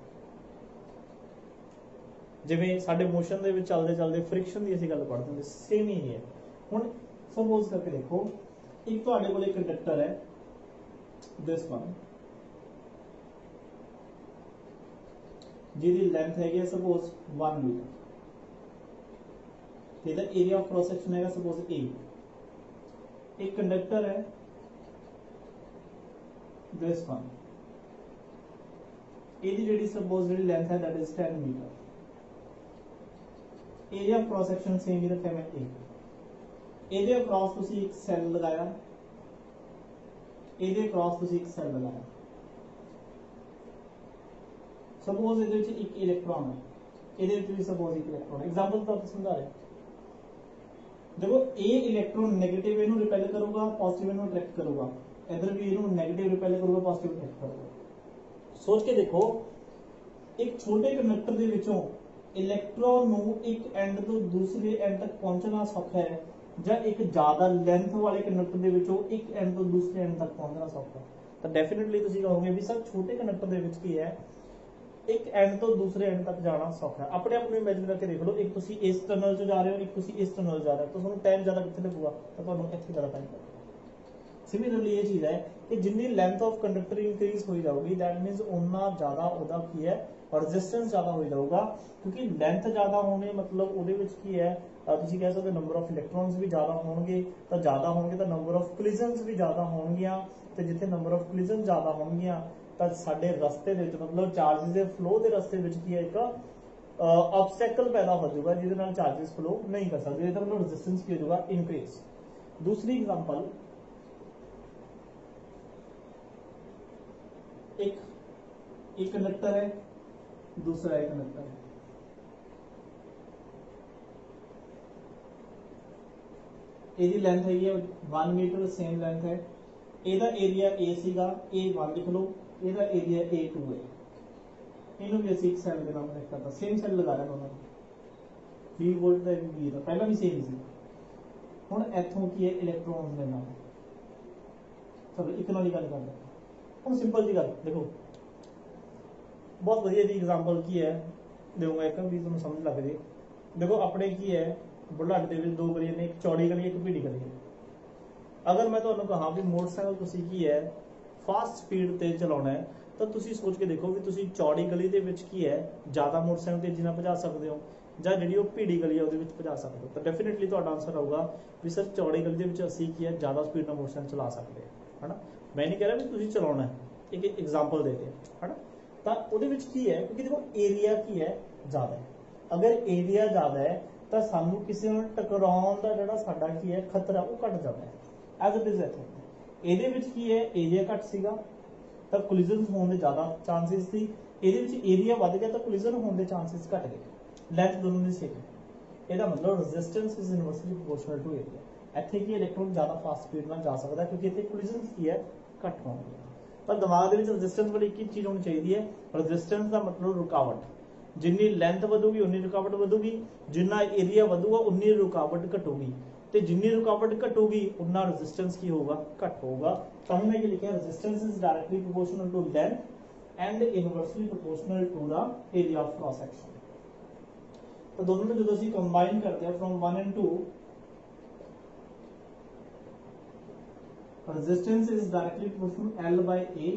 जिवें साडे मोशन दे विच चलदे चलदे फ्रिक्शन की असीं गल पढ़दे हुंदे, सेम ही है। हुण सपोज करके देखो, एक तुहाडे कोल एक कंडक्टर है, दिस वन, जिहदी लेंथ हैगी सपोज 1 मीटर, इहदा एरिया ऑफ क्रॉस सेक्शन हैगा सपोज A। एक कंडक्टर है this one, ਇਹਦੀ ਜਿਹੜੀ ਸਪੋਜ਼ ਜਿਹੜੀ ਲੈਂਥ ਹੈ that is 10 metre, area of cross section same ਹੀ ਰੱਖਿਆ ਮੈਂ A। ਇਹਦੇ ਅਕ੍ਰੋਸ ਤੁਸੀਂ ਇੱਕ ਸੈੱਲ ਲਗਾਇਆ, ਇਹਦੇ ਅਕ੍ਰੋਸ ਤੁਸੀਂ ਇੱਕ ਸੈੱਲ ਲਗਾਇਆ, ਸਪੋਜ਼ ਇਹਦੇ ਵਿੱਚ ਇੱਕ ਇਲੈਕਟ੍ਰੋਨ ਹੈ, ਇਹਦੇ ਵਿੱਚ ਵੀ ਸਪੋਜ਼ ਇੱਕ ਇਲੈਕਟ੍ਰੋਨ ਹੈ। एग्जांपल तो समझा रहे, देखो A इलेक्ट्रॉन नेगेटिव ਇਹਨੂੰ ਰਿਪੈਲ ਕਰੂਗਾ, ਪੋਜ਼ਿਟਿਵ ਇਹਨੂੰ ਅਟਰੈਕਟ ਕਰੂਗਾ, इधर भी इन्होंने नेगेटिव रिपेल करूंगा, पॉजिटिव अटैक करूंगा। सोच के देखो, एक छोटे कंडक्टर ਦੇ ਵਿੱਚੋਂ ਇਲੈਕਟ੍ਰੋਨ ਨੂੰ ਇੱਕ ਐਂਡ ਤੋਂ ਦੂਸਰੇ ਐਂਡ ਤੱਕ ਪਹੁੰਚਣਾ ਸੌਖਾ ਹੈ, ਜਾਂ ਇੱਕ ਜ਼ਿਆਦਾ ਲੈਂਥ ਵਾਲੇ ਕੰਡਕਟਰ ਦੇ ਵਿੱਚੋਂ ਇੱਕ ਐਂਡ ਤੋਂ ਦੂਸਰੇ ਐਂਡ ਤੱਕ ਪਹੁੰਚਣਾ ਸੌਖਾ ਹੈ। ਤਾਂ ਡੈਫੀਨਿਟਲੀ ਤੁਸੀਂ ਕਹੋਗੇ ਵੀ ਸਰ ਛੋਟੇ ਕੰਡਕਟਰ ਦੇ ਵਿੱਚ ਕੀ ਹੈ, ਇੱਕ ਐਂਡ ਤੋਂ ਦੂਸਰੇ ਐਂਡ ਤੱਕ ਜਾਣਾ ਸੌਖਾ ਹੈ। ਆਪਣੇ ਆਪ ਨੂੰ ਇਮੇਜਿਨ ਕਰਕੇ ਦੇਖ ਲਓ, ਇੱਕ ਤੁਸੀਂ ਇਸ ਟਨਲ 'ਚ ਜਾ ਰਹੇ ਹੋ, ਇੱਕ ਤੁਸੀਂ ਇਸ ਟਨਲ 'ਚ ਜਾ ਰਹੇ ਹੋ, ਤਾਂ ਤੁਹਾਨੂੰ ਟਾਈਮ ਜ਼ਿਆਦਾ ਕਿੱਥੇ ਲੱਗੂਗਾ, ਤਾਂ ਤੁਹਾਨੂੰ ਇੱਥੇ ਜ਼ਿਆਦਾ ਟਾਈਮ ਲੱਗੂਗਾ। सिमिलरली ये चीज है कि जितनी लेंथ ऑफ कंडक्टर इंक्रीज हो जाएगी, दैट मींस उतना ज्यादा ओदा की है रेजिस्टेंस ज्यादा हो जाएगा, क्योंकि लेंथ ज्यादा होने मतलब ਉਹਦੇ ਵਿੱਚ ਕੀ ਹੈ, ਤੁਸੀਂ ਕਹਿ ਸਕਦੇ ਨੰਬਰ ਆਫ ਇਲੈਕਟ੍ਰॉन्स ਵੀ ਜ਼ਿਆਦਾ ਹੋਣਗੇ, ਤਾਂ ਜ਼ਿਆਦਾ ਹੋਣਗੇ ਤਾਂ ਨੰਬਰ ਆਫ ਕੋਲਿਜ਼ਨਸ ਵੀ ਜ਼ਿਆਦਾ ਹੋਣਗੀਆਂ, ਤੇ ਜਿੱਥੇ ਨੰਬਰ ਆਫ ਕੋਲਿਜ਼ਨ ਜ਼ਿਆਦਾ ਹੋਣਗੀਆਂ ਤਾਂ ਸਾਡੇ ਰਸਤੇ ਦੇ ਵਿੱਚ ਮਤਲਬ ਚਾਰजेस ਦੇ ਫਲੋ ਦੇ ਰਸਤੇ ਵਿੱਚ ਕੀ ਹੈ, ਇੱਕ ਆਬਸਟੈਕਲ ਪੈਦਾ ਹੋ ਜਾਊਗਾ ਜਿਹਦੇ ਨਾਲ ਚਾਰजेस ਫਲੋ ਨਹੀਂ ਕਰ ਸਕਦੇ। ਇਹਦਾ ਮਤਲਬ ਰੈਜ਼ਿਸਟੈਂਸ ਕੀ ਹੋ ਜਾਊਗਾ, ਇਨਕਰੀਜ਼। दूसरी एग्जांपल, एक कंडक्टर है, दूसरा एक कंडक्टर है, ਇਹਦੀ ਲੈਂਥ ਹੈਗੀ ਹੈ 1 ਮੀਟਰ, ਸੇਮ ਲੈਂਥ ਹੈ, ਇਹਦਾ ਏਰੀਆ A ਸੀਗਾ, A1 ਲਿਖ ਲਓ, ਇਹਦਾ ਏਰੀਆ A2 ਹੈ। ਇਹਨੂੰ ਵੀ ਅਸੀਂ ਇੱਕ ਸੈੱਲ ਦੇ ਨਾਲ ਕਨੈਕਟ ਕਰਤਾ, ਸੇਮ ਸੈੱਲ ਲਗਾ ਰਿਹਾ ਦੋਨਾਂ ਨੂੰ, 20 ਵੋਲਟ ਦਾ ਵੀ ਦਾ ਪਹਿਲਾਂ ਵੀ ਸੇਮ ਸੀ। ਹੁਣ ਇੱਥੋਂ ਕੀ ਹੈ, ਇਲੈਕਟ੍ਰੋਨਸ ਦੇ ਨਾਲ, ਚਲੋ ਇੱਕ ਨਾਲ ਹੀ ਗੱਲ ਕਰਦੇ। ਹੁਣ ਸਿੰਪਲ ਜੀ ਗੱਲ ਦੇਖੋ, बहुत वधिया जी एग्जाम्पल की है दूंगा, एक भी तुम समझ लग जाए। देखो अपने की है बुढ़लाडे ਦੇ ਵਿੱਚ 2 ਗਲੀਆਂ ਨੇ, ਇੱਕ ਚੌੜੀ ਗਲੀ ਇੱਕ ਭੀੜੀ ਗਲੀ ਹੈ। अगर मैं ਤੁਹਾਨੂੰ ਕਹਾਂ ਵੀ ਮੋਟਰਸਾਈਕਲ ਤੁਸੀਂ ਕੀ ਹੈ ਫਾਸਟ ਸਪੀਡ ਤੇ ਚਲਾਉਣਾ ਹੈ, ਤਾਂ ਤੁਸੀਂ ਸੋਚ ਕੇ ਦੇਖੋ ਵੀ ਤੁਸੀਂ ਚੌੜੀ ਗਲੀ ਦੇ ਵਿੱਚ ਕੀ ਹੈ ਜ਼ਿਆਦਾ ਮੋਟਰਸਾਈਕਲ ਤੇਜ਼ੀ ਨਾਲ ਭਜਾ ਸਕਦੇ ਹੋ, ਜਾਂ ਜਿਹੜੀ ਉਹ ਭੀੜੀ ਗਲੀ ਹੈ ਉਹਦੇ ਵਿੱਚ ਭਜਾ ਸਕਦੇ ਹੋ। ਤਾਂ ਡੈਫੀਨਿਟਲੀ ਤੁਹਾਡਾ ਆਨਸਰ ਆਊਗਾ ਵੀ ਸਰ ਚੌੜੀ ਗਲੀ ਦੇ ਵਿੱਚ ਅਸੀਂ ਕੀ ਹੈ ਜ਼ਿਆਦਾ ਸਪੀਡ ਨਾਲ ਮੋਟਰਸਾਈਕਲ ਚਲਾ ਸਕਦੇ ਹਾਂ, ਹਨਾ। ਮੈਂ ਨਹੀਂ ਕਹਿ ਰਿਹਾ ਵੀ ਤੁਸੀਂ ਚਲਾਉਣਾ ਹੈ, ਇੱਕ ਐਗਜ਼ਾਮਪਲ ਦੇ ਦੇ, ਹਨਾ। ਤਾਂ ਉਹਦੇ ਵਿੱਚ ਕੀ ਹੈ, ਕਿਉਂਕਿ ਦੇਖੋ ਏਰੀਆ ਕੀ ਹੈ ਜ਼ਿਆਦਾ ਹੈ, ਅਗਰ ਏਰੀਆ ਜ਼ਿਆਦਾ ਹੈ ਤਾਂ ਸਾਨੂੰ ਕਿਸੇ ਨਾਲ ਟਕਰਾਉਣ ਦਾ ਜਿਹੜਾ ਸਾਡਾ ਕੀ ਹੈ ਖਤਰਾ ਉਹ ਘਟ ਜਾਂਦਾ ਹੈ। ਐਜ਼ ਇਟ ਇਜ਼ ਇੱਥੇ ਇਹਦੇ ਵਿੱਚ ਕੀ ਹੈ ਏਰੀਆ ਘੱਟ ਸੀਗਾ, ਤਾਂ ਕੋਲੀਜਨ ਹੋਣ ਦੇ ਜ਼ਿਆਦਾ ਚਾਂਸਸ ਸੀ, ਇਹਦੇ ਵਿੱਚ ਏਰੀਆ ਵੱਧ ਗਿਆ ਤਾਂ ਕੋਲੀਜਨ ਹੋਣ ਦੇ ਚਾਂਸਸ ਘਟ ਗਏ। ਲੈਂਥ ਦੋਨੋਂ ਦੀ ਸੇਮ, ਇਹਦਾ ਮਤਲਬ resistance is inversely proportional to area. ਇੱਥੇ ਕੀ ਇਲੈਕਟ੍ਰੋਨ ਜ਼ਿਆਦਾ ਫਾਸਟ ਸਪੀਡ ਨਾਲ ਜਾ ਸਕਦਾ ਕਿਉਂਕਿ ਇੱਥੇ ਕੋਲੀਜਨ ਕੀ ਹੈ ਘੱਟ ਹੋਣਗੇ। ਪਰ ਦਿਮਾਗ ਦੇ ਵਿੱਚ ਰੈਜ਼ਿਸਟੈਂਸ ਵਾਲੀ ਇੱਕ ਹੀ ਚੀਜ਼ ਹੋਣੀ ਚਾਹੀਦੀ ਹੈ, ਰੈਜ਼ਿਸਟੈਂਸ ਦਾ ਮਤਲਬ ਰੁਕਾਵਟ। ਜਿੰਨੀ ਲੈਂਥ ਵਧੂਗੀ ਉਨੀ ਰੁਕਾਵਟ ਵਧੂਗੀ, ਜਿੰਨਾ ਏਰੀਆ ਵਧੂਗਾ ਉਨੀ ਰੁਕਾਵਟ ਘਟੂਗੀ, ਤੇ ਜਿੰਨੀ ਰੁਕਾਵਟ ਘਟੂਗੀ ਉਨਾ ਰੈਜ਼ਿਸਟੈਂਸ ਕੀ ਹੋਊਗਾ ਘੱਟ ਹੋਊਗਾ। ਤਾਂ ਹੀ ਮੈਂ ਇਹ ਲਿਖਿਆ resistance is directly proportional to length and inversely proportional to the area of cross section. तो दोनों में जो कंबाइन करते हैं from 1 and 2, resistance is directly proportional L by A।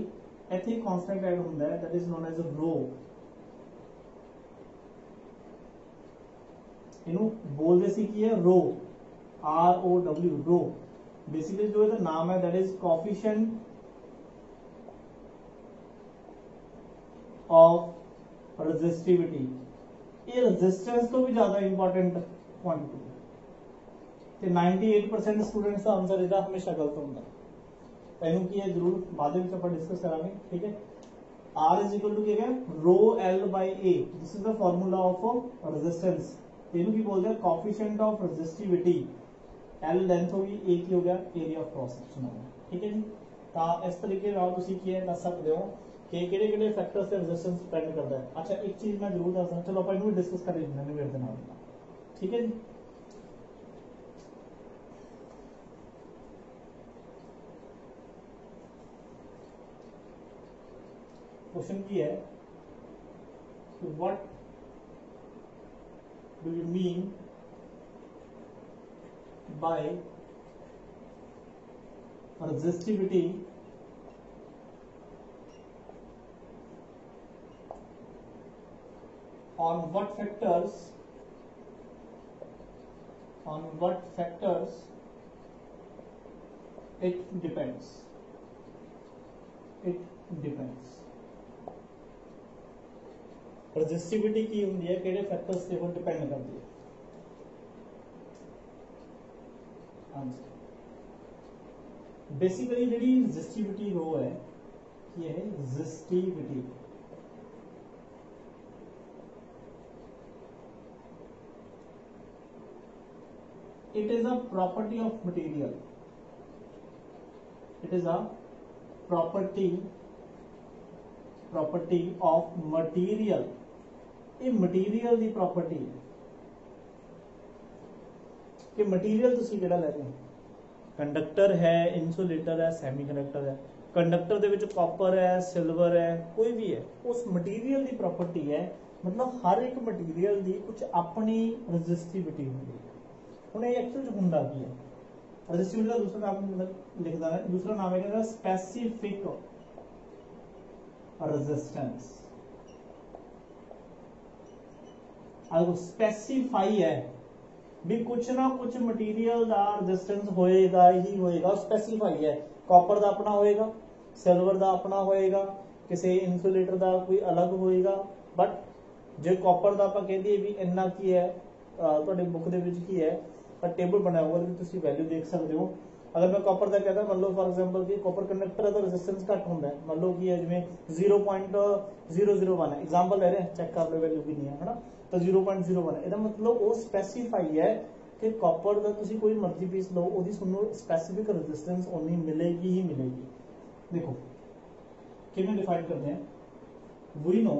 ਇੱਥੇ constant add ਹੁੰਦਾ है that is known as rho। ਇਹਨੂੰ ਬੋਲਦੇ ਸੀ ਕੀ ਹੈ rho, ROW, rho। बेसिकली जो ਇਹਦਾ ਨਾਮ ਹੈ that is coefficient of resistivity। ਇਹ ਰੈਜ਼ਿਸਟੈਂਸ ਤੋਂ ਵੀ ਜ਼ਿਆਦਾ ਇੰਪੋਰਟੈਂਟ ਕੁਆਂਟੀਟੀ ਹੈ ਤੇ 98% ਸਟੂਡੈਂਟਸ ਦਾ ਆਨਸਰ ਇਹਦਾ ਹਮੇਸ਼ਾ ਗਲਤ ਹੁੰਦਾ। ਇਹਨੂੰ ਕੀ ਹੈ ਜ਼ਰੂਰ ਬਾਅਦ ਵਿੱਚ ਆਪਾਂ ਡਿਸਕਸ ਕਰਾਂਗੇ, ਠੀਕ ਹੈ। R is equal to ਕੀ ਹੈ rho L by A, this is the formula of resistance। ਇਹਨੂੰ ਕੀ ਬੋਲਦੇ ਆ coefficient of resistivity. L length ਹੋ ਗਈ, A ਕੀ ਹੋ ਗਿਆ ਏਰੀਆ ਆਫ ਕ੍ਰਾਸ ਸੈਕਸ਼ਨ ਹੋ ਗਿਆ, ਠੀਕ ਹੈ ਜੀ। ਤਾਂ ਇਸ ਤਰੀਕੇ ਨਾਲ ਤੁਸੀਂ ਕੀ ਹੈ ਦੱਸ ਸਕਦੇ ਹੋ ਕਿ ਕਿਹੜੇ ਫੈਕਟਰਸ ਤੇ ਰੈਜ਼ਿਸਟੈਂਸ ਡਿਪੈਂਡ ਕਰਦਾ ਹੈ। ਅੱਛਾ ਇੱਕ ਚੀਜ਼ ਮੈਂ ਜ਼ਰੂਰ ਦੱਸਦਾ, ਚਲੋ ਆਪਾਂ ਇਹਨੂੰ ਵੀ ਡਿਸਕਸ ਕਰ ਲੈਂਦੇ ਹਾਂ ਦੇ ਨਾਲ, ਠੀਕ ਹੈ ਜੀ। क्वेश्चन की है what do you mean by resistivity on what factors it depends। Resistivity की होंगी है किहड़े फैक्टर्स ते वो डिपेंड करती है। हाँ जी, बेसिकली जी रजिस्टिविटी रो है कि है resistivity, it is a property of material, it is a property of material। ये मटीरियल की प्रॉपर्टी है कि मटीरियल तुसी किहड़ा ले रहे हो, कंडक्टर है, इंसुलेटर है, सैमी कंडक्टर है। कंडक्टर दे विच कॉपर है, सिल्वर है, कोई भी है, उस मटीरियल की प्रॉपर्टी है। मतलब हर एक मटीरियल की कुछ अपनी रजिस्टिविटी होती है। हुण एक्चुअल हुंदा की है रजिस्टिविटी का दूसरा नाम लिखदा है, दूसरा नाम है स्पेसिफिक रेजिस्टेंस। स्पेसिफाई है भी कुछ ना कुछ मटीरियल का रेजिस्टेंस होएगा ही होएगा, स्पेसिफाई है। कॉपर का अपना होएगा, सिल्वर का अपना होएगा, किसी इंसुलेटर का कोई अलग होएगा। बट जो कॉपर का आप कह दिए भी इन्ना की है, तुहाडी बुक दे विच की है टेबल बनाया हुआ तुसीं वैल्यू देख सकते हो। अगर मैं कॉपर का कहता मान लो फॉर एग्जांपल कि कॉपर कंडक्टर का रेजिस्टेंस घट होंदा है, मान लो कि है जिवें 0.001 है, एग्जांपल ले रहे हैं, चेक कर लो वैल्यू कितनी है ना, तो 0.01 है। इसदा मतलब वो स्पेसिफाई है कि कॉपर का तुसीं कोई मर्जी पीस लो, ओदी तुहानूं स्पेसिफिक रेजिस्टेंस ओनी मिलेगी ही मिलेगी। देखो किवें डिफाइन करते हैं, वी नो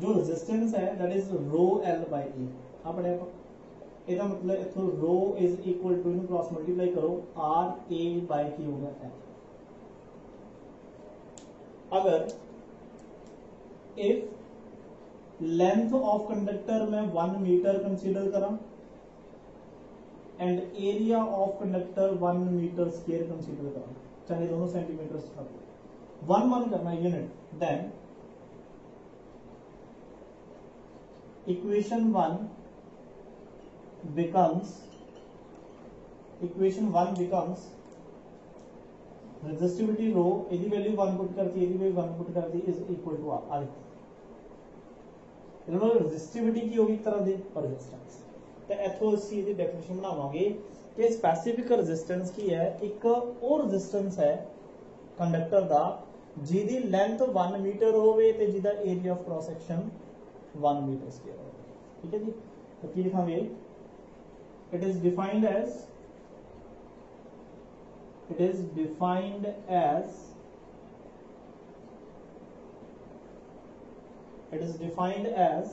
जो रेजिस्टेंस है that is rho L by A. अपने ਇਹਦਾ मतलब इथों रो इज इक्वल टू इनू क्रॉस मल्टीप्लाई करो आर ए बाय की होगा एल। अगर इफ लेंथ ऑफ कंडक्टर में 1 मीटर कंसीडर करा and area of conductor 1 metre square consider करा, चाहे दोनों सेंटीमीटर कर 1 करना unit, then equation 1 becomes resistivity rho ਇਹਦੀ वैल्यू 1 पुट करती, ਇਹਦੀ वैल्यू 1 पुट करती इज इक्वल टू आर। ਇਹਨੂੰ ਰੈਜ਼ਿਸਟਿविटी की होगी एक तरह ਦੀ रेजिस्टेंस। तो इथों ਅਸੀਂ ਇਹਦੀ डेफिनेशन बनावांगे कि स्पैसिफिक रेजिस्टेंस की है एक और रेजिस्टेंस है कंडक्टर दा जिहदी लेंथ 1 मीटर होवे ते जिहदा area of cross section 1 metre square होवे। ठीक है जी, तो की लिखांगे, it is defined as it is defined as it is defined as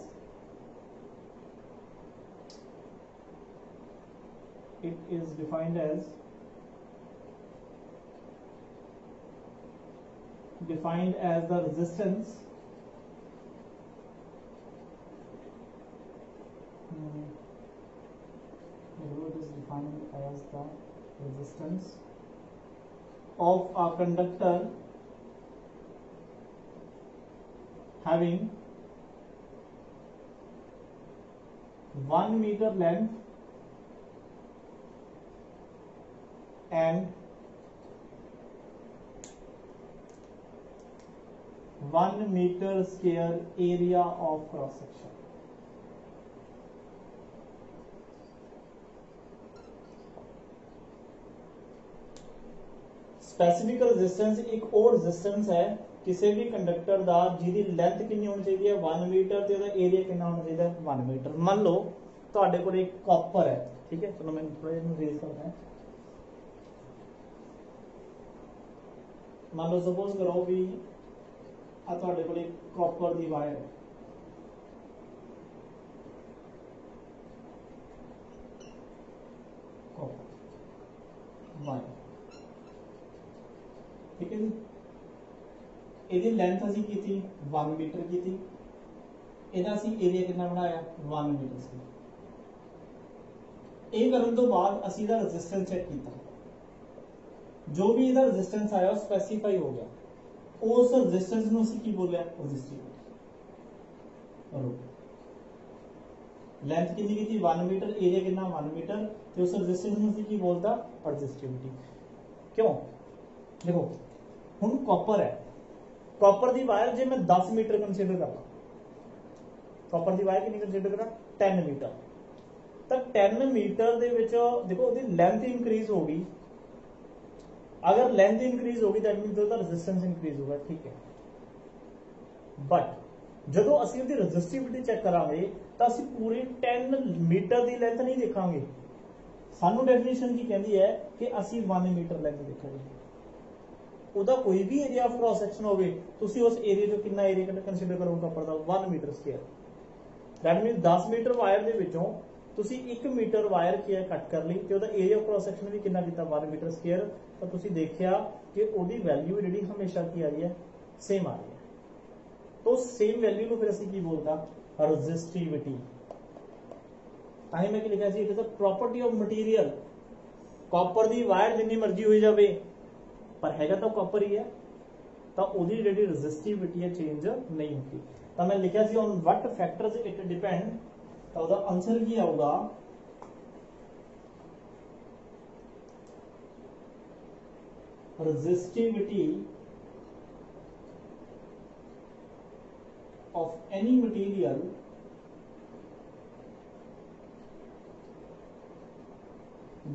it is defined as the resistance it is defined as the resistance of a conductor having 1 meter length and 1 meter square area of cross section। Specific resistance एक और resistance है किसी भी conductor दा जिहदी length कितनी होनी चाहिए है 1 मीटर ते ओहदा एरिया कितना होना चाहिए 1 मीटर। मान लो तुहाडे कोल एक कॉपर है, ठीक है, चलो मैं थोड़ा इहनूं रेज करना है। मान लो सपोज करो भी आ तुहाडे कोल एक कॉपर दी वायर है, कॉपर वायर, ठीक है जी, ਇਹਦੀ ਲੈਂਥ ਅਸੀਂ ਕੀਤੀ 1 ਮੀਟਰ ਕੀਤੀ, ਇਹਦਾ ਅਸੀਂ ਏਰੀਆ ਕਿੰਨਾ ਬਣਾਇਆ 1 ਮੀਟਰ ਸੀ। ਇਹ ਕਰਨ ਤੋਂ ਬਾਅਦ ਅਸੀਂ ਇਹਦਾ ਰੈਜ਼ਿਸਟੈਂਸ ਚੈੱਕ ਕੀਤਾ, ਜੋ ਵੀ ਇਹਦਾ ਰੈਜ਼ਿਸਟੈਂਸ ਆਇਆ ਉਹ ਸਪੈਸੀਫਾਈ ਹੋ ਗਿਆ, ਉਸ ਰੈਜ਼ਿਸਟੈਂਸ ਨੂੰ ਅਸੀਂ ਕੀ ਬੋਲਿਆ ਰੈਜ਼ਿਸਟਿਵਿਟੀ। ਲੈਂਥ ਕਿੰਨੀ ਕੀਤੀ 1 ਮੀਟਰ, ਏਰੀਆ ਕਿੰਨਾ 1 ਮੀਟਰ, ਤੇ ਉਸ ਰੈਜ਼ਿਸਟੈਂਸ ਨੂੰ ਅਸੀਂ ਕੀ ਬੋਲਦਾ ਰੈਜ਼ਿਸਟਿਵਿਟੀ। क्यों देखो हुण कॉपर है, कॉपर दी वायर जे मैं 10 मीटर कंसीडर करा, कॉपर दी वायर कितनी कंसीडर करा 10 मीटर, तो 10 मीटर दे विच देखो ओदी लेंथ इंक्रीज होगी, अगर लेंथ इंक्रीज होगी दैट मीनस ओदा रेजिस्टेंस इंक्रीज होगा, ठीक है। बट जदों असीं ओदी रेजिस्टिविटी चेक करांगे तो असीं पूरी 10 मीटर दी लेंथ नहीं देखांगे, सानू डेफिनेशन की कहती है कि असीं 1 मीटर लेंथ देखांगे, ਉਹਦਾ ਕੋਈ ਵੀ ਏਰੀਆ ਆਫ ਕ੍ਰਾਸ ਸੈਕਸ਼ਨ ਹੋਵੇ ਤੁਸੀਂ ਉਸ ਏਰੀਆ ਚੋਂ ਕਿੰਨਾ ਏਰੀਆ ਕੰਸੀਡਰ ਕਰੋਗੇ ਕਪਰ ਦਾ 1 metre square. That means 10 metre wire ਦੇ ਵਿੱਚੋਂ ਤੁਸੀਂ 1 ਮੀਟਰ ਵਾਇਰ ਕੀ ਕੱਟ ਕਰ ਲਈ ਤੇ ਉਹਦਾ ਏਰੀਆ ਆਫ ਕ੍ਰਾਸ ਸੈਕਸ਼ਨ ਵੀ ਕਿੰਨਾ ਕੀਤਾ 1 ਮੀਟਰ ਸਕੁਅਰ, ਤਾਂ ਤੁਸੀਂ ਦੇਖਿਆ ਕਿ ਉਹਦੀ ਵੈਲਿਊ ਜਿਹੜੀ ਹਮੇਸ਼ਾ ਕੀ ਆ ਰਹੀ ਹੈ ਸੇਮ ਆ ਰਹੀ ਹੈ। तो सेम वैल्यू को फिर ਅਸੀਂ ਕੀ ਬੋਲਦਾ ਰੈਜ਼ਿਸਟਿਵਿਟੀ। ਤਾਂ ਹੀ ਮੈਂ ਕੀ ਲਿਖਿਆ ਸੀ it is a property of material. Copper ਦੀ ਵਾਇਰ ਜਿੰਨੀ ਮਰਜ਼ੀ ਹੋਈ ਜਾਵੇ ਪਰ ਹੈਗਾ ਤਾਂ ਕਾਪਰ ਹੀ ਹੈ, ਤਾਂ ਉਹਦੀ ਜਿਹੜੀ ਰੈਜ਼ਿਸਟਿਵਿਟੀ ਹੈ ਚੇਂਜ ਨਹੀਂ ਹੁੰਦੀ। ਤਾਂ ਮੈਂ ਲਿਖਿਆ ਸੀ on what factors it depend, ਤਾਂ ਉਹਦਾ ਆਨਸਰ ਕੀ ਆਊਗਾ resistivity of any material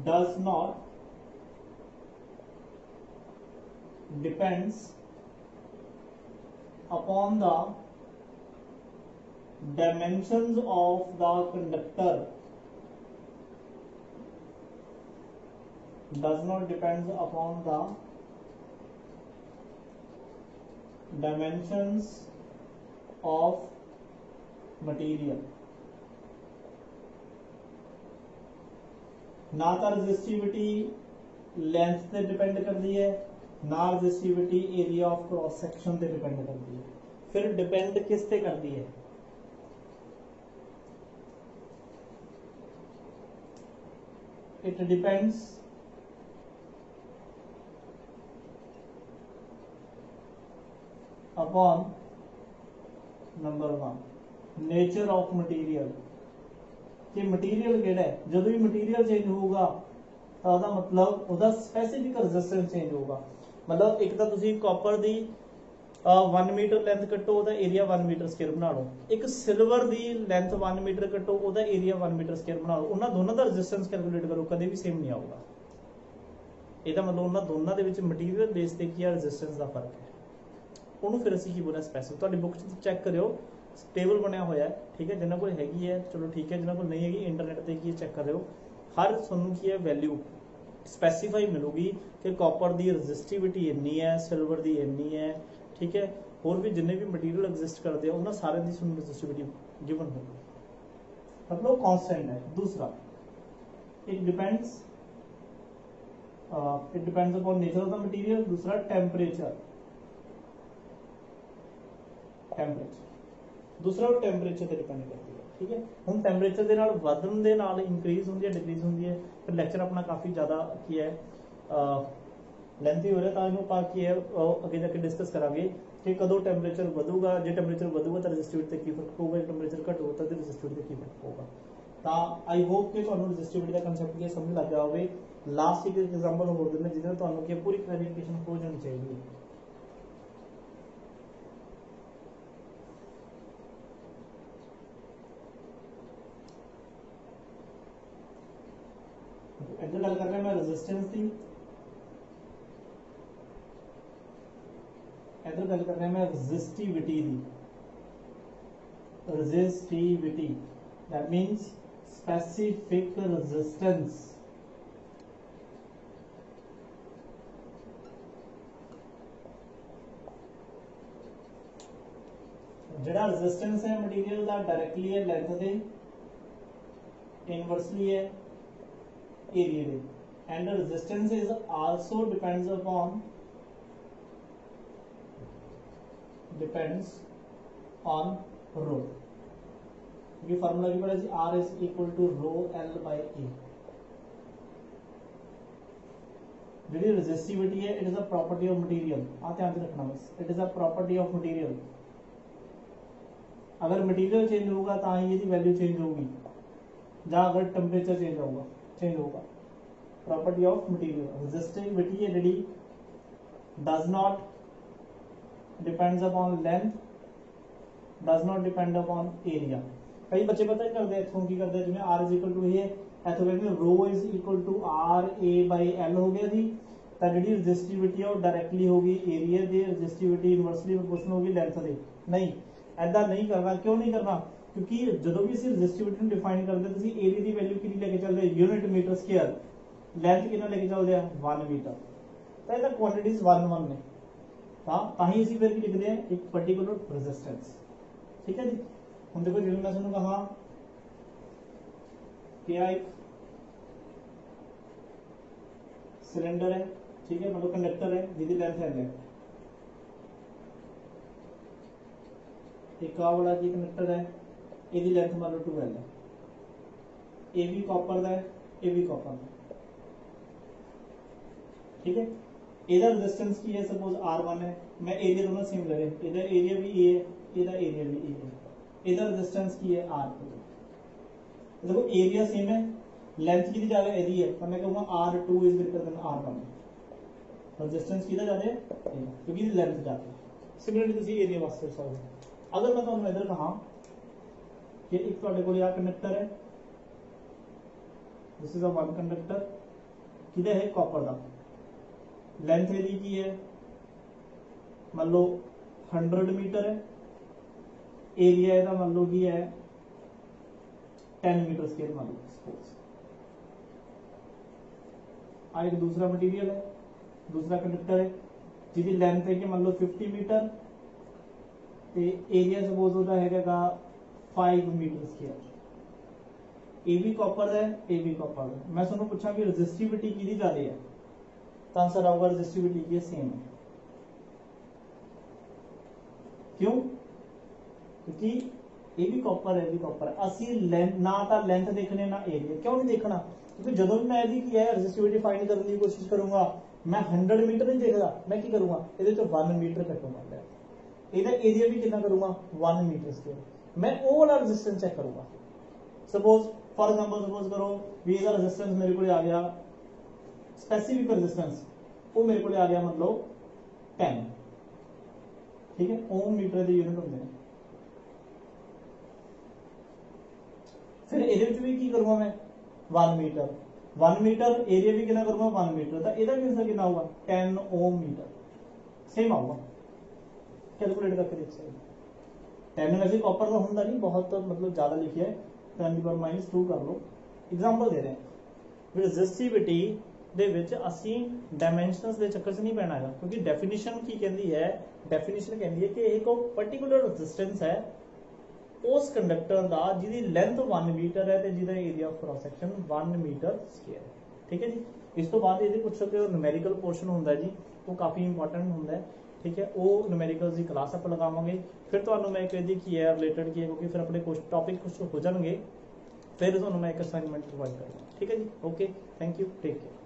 does not depends upon the dimensions of the conductor, does not depends upon the dimensions of material। ना तो रेजिस्टिविटी लेंथ पे डिपेंड करती है, ना resistivity area of cross section पे डिपेंड करती है। फिर डिपेंड किस पे करती है, it depends upon number 1 nature of material, कि मटीरियल केड़ा है। जो भी मटीरियल चेंज होगा तो उसका मतलब उसका स्पेसिफिक रेजिस्टेंस चेंज होगा। मतलब एक तो तुसी कॉपर दी 1 मीटर लेंथ कट्टो ਉਹਦਾ ਏਰੀਆ 1 ਮੀਟਰ ਸਕੁਅਰ ਬਣਾ ਲਓ। ਇੱਕ ਸਿਲਵਰ ਦੀ ਲੈਂਥ 1 ਮੀਟਰ ਕੱਟੋ ਉਹਦਾ ਏਰੀਆ 1 ਮੀਟਰ ਸਕੁਅਰ ਬਣਾ ਲਓ। ਉਹਨਾਂ ਦੋਨਾਂ ਦਾ ਰੈਜ਼ਿਸਟੈਂਸ ਕੈਲਕੂਲੇਟ ਕਰੋ, ਕਦੇ ਵੀ ਸੇਮ ਨਹੀਂ ਆਊਗਾ। ਇਹਦਾ ਮਤਲਬ ਉਹਨਾਂ ਦੋਨਾਂ ਦੇ ਵਿੱਚ ਮਟੀਰੀਅਲ ਬੇਸ ਤੇ ਕੀ ਆ ਰੈਜ਼ਿਸਟੈਂਸ ਦਾ ਫਰਕ ਹੈ। ਉਹਨੂੰ ਫਿਰ ਅਸੀਂ ਕੀ ਬੋਲਿਆ ਸਪੈਸੀਫਿਕ। ਤੁਹਾਡੀ ਬੁੱਕ 'ਚ ਚੈੱਕ ਕਰਿਓ ਟੇਬਲ ਬਣਿਆ ਹੋਇਆ ਹੈ, ਠੀਕ ਹੈ। ਜਿਨ੍ਹਾਂ ਕੋਲ ਹੈਗੀ ਹੈ ਚਲੋ ਠੀਕ ਹੈ, ਜਿਨ੍ਹਾਂ ਕੋਲ ਨਹੀਂ ਹੈਗੀ ਇੰਟਰਨੈਟ ਤੇ ਕੀ ਚੈੱਕ ਕਰਿਓ। ਹਰ ਤੁਹਾਨੂੰ ਕੀ ਹੈ ਵੈਲਿਊ ਸਪੈਸੀਫਾਈ ਮਿਲੂਗੀ ਕਿ ਕਾਪਰ ਦੀ ਰੈਜ਼ਿਸਟਿਵਿਟੀ ਇੰਨੀ ਹੈ, ਸਿਲਵਰ ਦੀ ਇੰਨੀ ਹੈ, ਠੀਕ ਹੈ। ਹੋਰ ਵੀ ਜਿੰਨੇ ਵੀ ਮਟੀਰੀਅਲ ਐਗਜ਼ਿਸਟ ਕਰਦੇ ਆ ਉਹਨਾਂ ਸਾਰਿਆਂ ਦੀ ਤੁਹਾਨੂੰ ਰੈਜ਼ਿਸਟਿਵਿਟੀ ਗਿਵਨ ਹੋਊਗੀ, मतलब कांस्टेंट है। दूसरा it depends upon nature of the material। दूसरा टेम्परेचर, दूसरा टेम्परेचर ਤੇ डिपेंड करती है, ठीक है। ਹੁਣ ਟੈਂਪਰੇਚਰ ਦੇ ਨਾਲ ਵਧਣ ਦੇ ਨਾਲ ਇੰਕਰੀਜ਼ ਹੁੰਦੀ ਹੈ, ਡਿਕਰੀਜ਼ ਹੁੰਦੀ ਹੈ। ਫਿਰ ਲੈਕਚਰ ਆਪਣਾ ਕਾਫੀ ਜ਼ਿਆਦਾ ਕੀ ਹੈ ਲੈਂਥੀ ਹੋ ਰਿਹਾ, ਤਾਂ ਇਹਨੂੰ ਆਪਾਂ ਕੀ ਹੈ ਅੱਗੇ ਜਾ ਕੇ ਡਿਸਕਸ ਕਰਾਂਗੇ ਕਿ ਕਦੋਂ ਟੈਂਪਰੇਚਰ ਵਧੂਗਾ। ਜੇ ਟੈਂਪਰੇਚਰ ਵਧੂਗਾ ਤਾਂ ਰੈਜ਼ਿਸਟਿਵਿਟੀ ਤੇ ਕੀ ਫਰਕ ਪਊਗਾ, ਜੇ ਟੈਂਪਰੇਚਰ ਘਟੂਗਾ ਤਾਂ ਰੈਜ਼ਿਸਟਿਵਿਟੀ ਤੇ ਕੀ ਫਰਕ ਪਊਗਾ। ਤਾਂ ਆਈ ਹੋਪ ਕਿ ਤੁਹਾਨੂੰ ਰੈਜ਼ਿਸਟਿਵਿਟੀ ਦਾ ਕੰਸੈਪਟ ਕੀ ਸਮਝ ਲੱਗ ਗਿਆ ਹੋਵੇ। ਲਾਸਟ ਇੱਕ ਐਗਜ਼ਾਮਪਲ ਹੋਰ ਦਿੰਦੇ ਜਿਹਦੇ ਨਾਲ ਤੁਹਾਨੂੰ ਕੀ ਪੂਰੀ ਕਲੈਰੀਫਿਕੇਸ਼ਨ ਹੋ ਜਾਣੀ ਚਾਹੀਦੀ ਹੈ। इधर गल कर रहे हैं मैं रेजिस्टेंस की, इधर गल कर रहे हैं मैं रेजिस्टिविटी की। Resistivity that means specific resistance. जिहड़ा रेजिस्टेंस है मटीरियल का डायरेक्टली है लेंथ दे, इनवर्सली है area day, and the resistance is also depends on rho। ये फार्मूला की पढ़ा जी, R is equal to rho L by A। Ji resistivity है, it is a property of material। आ ध्यान से रखना बस, it is a property of material। अगर material change होगा तो ही इसकी वैल्यू चेंज होगी, या अगर टेम्परेचर चेंज होगा प्रॉपर्टी ऑफ मटीरियल। रेजिस्टिविटी है जी does not depends upon length, does not depend upon area. कई बच्चे पता ही करते इथों की करते जिवें R इज इक्वल टू ये इथों कहते rho is equal to R A by L हो गया जी, तो जी रेजिस्टिविटी है डायरेक्टली होगी एरिया की, रेजिस्टिविटी इनवर्सली प्रोपोर्शनल होगी लेंथ की। नहीं ऐसा नहीं करना। क्यों नहीं करना? क्योंकि जो भी असं रेजिस्टिविटी डिफाइन करते हैं एरिया की वैल्यू कि लेके चलते यूनिट मीटर स्क्वायर, लेंथ कि लेके चलते हैं 1 मीटर, तो यह क्वांटिटीज 1 ने, ही असीं फिर लिखते हैं एक पर्टिकुलर रेजिस्टेंस। ठीक है जी। हम देखो जिवें मैं तुहानूं कहा कि एक सिलेंडर है, ठीक है, मतलब कंडक्टर है जिसकी लेंथ है L, एक वाला जी कंडक्टर है, इसकी लेंथ मान लो 2L है, ये भी कॉपर का है, ये भी कॉपर का। ठीक है, ਇਹਦਾ रेजिस्टेंस की है सपोज R1 है, मैं एरिया दोनों सेम ले रहे, इधर एरिया भी ए है, इधर एरिया भी ए है, इधर रेजिस्टेंस की है R2। देखो एरिया सेम है, लेंथ की ज्यादा एरी है, तो मैं कहूंगा R2 is greater than R1। Resistance की ज्यादा है क्योंकि लेंथ ज्यादा है। सिमिलरली तुम एरिया वास्ते कर सकते। अगर मैं तुहानूं इधर कहा कि एक तुहाडे कोल आ कंडक्टर है, this is a one conductor, किहदा है कॉपर का, लेंथ यदि की है मान लो 100 मीटर है, एरिया ਇਹਦਾ मान लो की है 10 मीटर स्क्वायर मान लो सपोज। आ एक दूसरा मटीरियल है, दूसरा कंडक्टर है जिसकी लेंथ है कि मान लो 50 मीटर, तो एरिया सपोज होता है 5 मीटर स्क्वायर। ए भी कॉपर है, ए भी कॉपर है। मैं तुहानूं पूछा कि रेजिस्टिविटी किहदी ज्यादा है, तो आंसर आऊगा रेजिस्टिविटी की सेम है। क्यों? क्योंकि ये भी कॉपर है, भी कॉपर है। असी लेंथ ना तो लेंथ देखने ना एरिया। क्यों नहीं देखना? क्योंकि जो भी मैं की है रेजिस्टिविटी फाइंड करने की कोशिश करूंगा, मैं 100 मीटर नहीं देखता, मैं की करूंगा ये 1 मीटर कटूंगा, इधर एरिया भी कितना करूंगा 1 मीटर स्क्वायर। मैं वो वाला रेजिस्टेंस चेक करूंगा। सपोज फॉर एग्जांपल सपोज करो भी इसका रेजिस्टेंस मेरे को आ गया, स्पेसिफिक रेजिस्टेंस वो मेरे को आ गया मतलब 10। ठीक है ओम मीटर के यूनिट होंगे फिर ये भी की करूंगा मैं 1 मीटर एरिया भी कितना करूंगा 1 मीटर तो यदा भी आंसर कितना होगा 10 ओम मीटर सेम आऊगा कैलकुलेट करके देख सकते 10 वैसे कॉपर का होंगे नहीं बहुत मतलब ज्यादा लिखिया है 10⁻2 कर लो एग्जाम्पल दे रहे हैं रजिस्टिविटी ਦੇ ਵਿੱਚ ਅਸੀਂ ਡਾਇਮੈਂਸ਼ਨਸ ਦੇ ਚੱਕਰ 'ਚ ਨਹੀਂ ਪੈਣਾ ਹੈਗਾ ਕਿਉਂਕਿ ਡੈਫੀਨੇਸ਼ਨ ਕੀ ਕਹਿੰਦੀ ਹੈ ਡੈਫੀਨੇਸ਼ਨ ਕਹਿੰਦੀ ਹੈ ਕਿ ਇਹ ਕੋਈ ਪਾਰਟਿਕੂਲਰ ਰੈਜ਼ਿਸਟੈਂਸ ਹੈ ਉਸ ਕੰਡਕਟਰ ਦਾ ਜਿਹਦੀ ਲੈਂਥ 1 ਮੀਟਰ ਹੈ ਤੇ ਜਿਹਦਾ area of cross section 1 metre square ਹੈ ਠੀਕ ਹੈ ਜੀ ਇਸ ਤੋਂ ਬਾਅਦ ਇਹਦੇ ਕੁਝ ਨਿਊਮੈਰੀਕਲ ਪੋਰਸ਼ਨ ਹੁੰਦਾ ਜੀ ਉਹ ਕਾਫੀ ਇੰਪੋਰਟੈਂਟ ਹੁੰਦਾ ਹੈ ठीक है वो न्यूमेरिकल्स की क्लास आप लगावांगे फिर तो मैं एक की है रिलेटेड की है क्योंकि फिर अपने कुछ टॉपिक कुछ हो जाएंगे फिर तो मैं एक असाइनमेंट प्रोवाइड करूँगा ठीक है जी okay thank you take care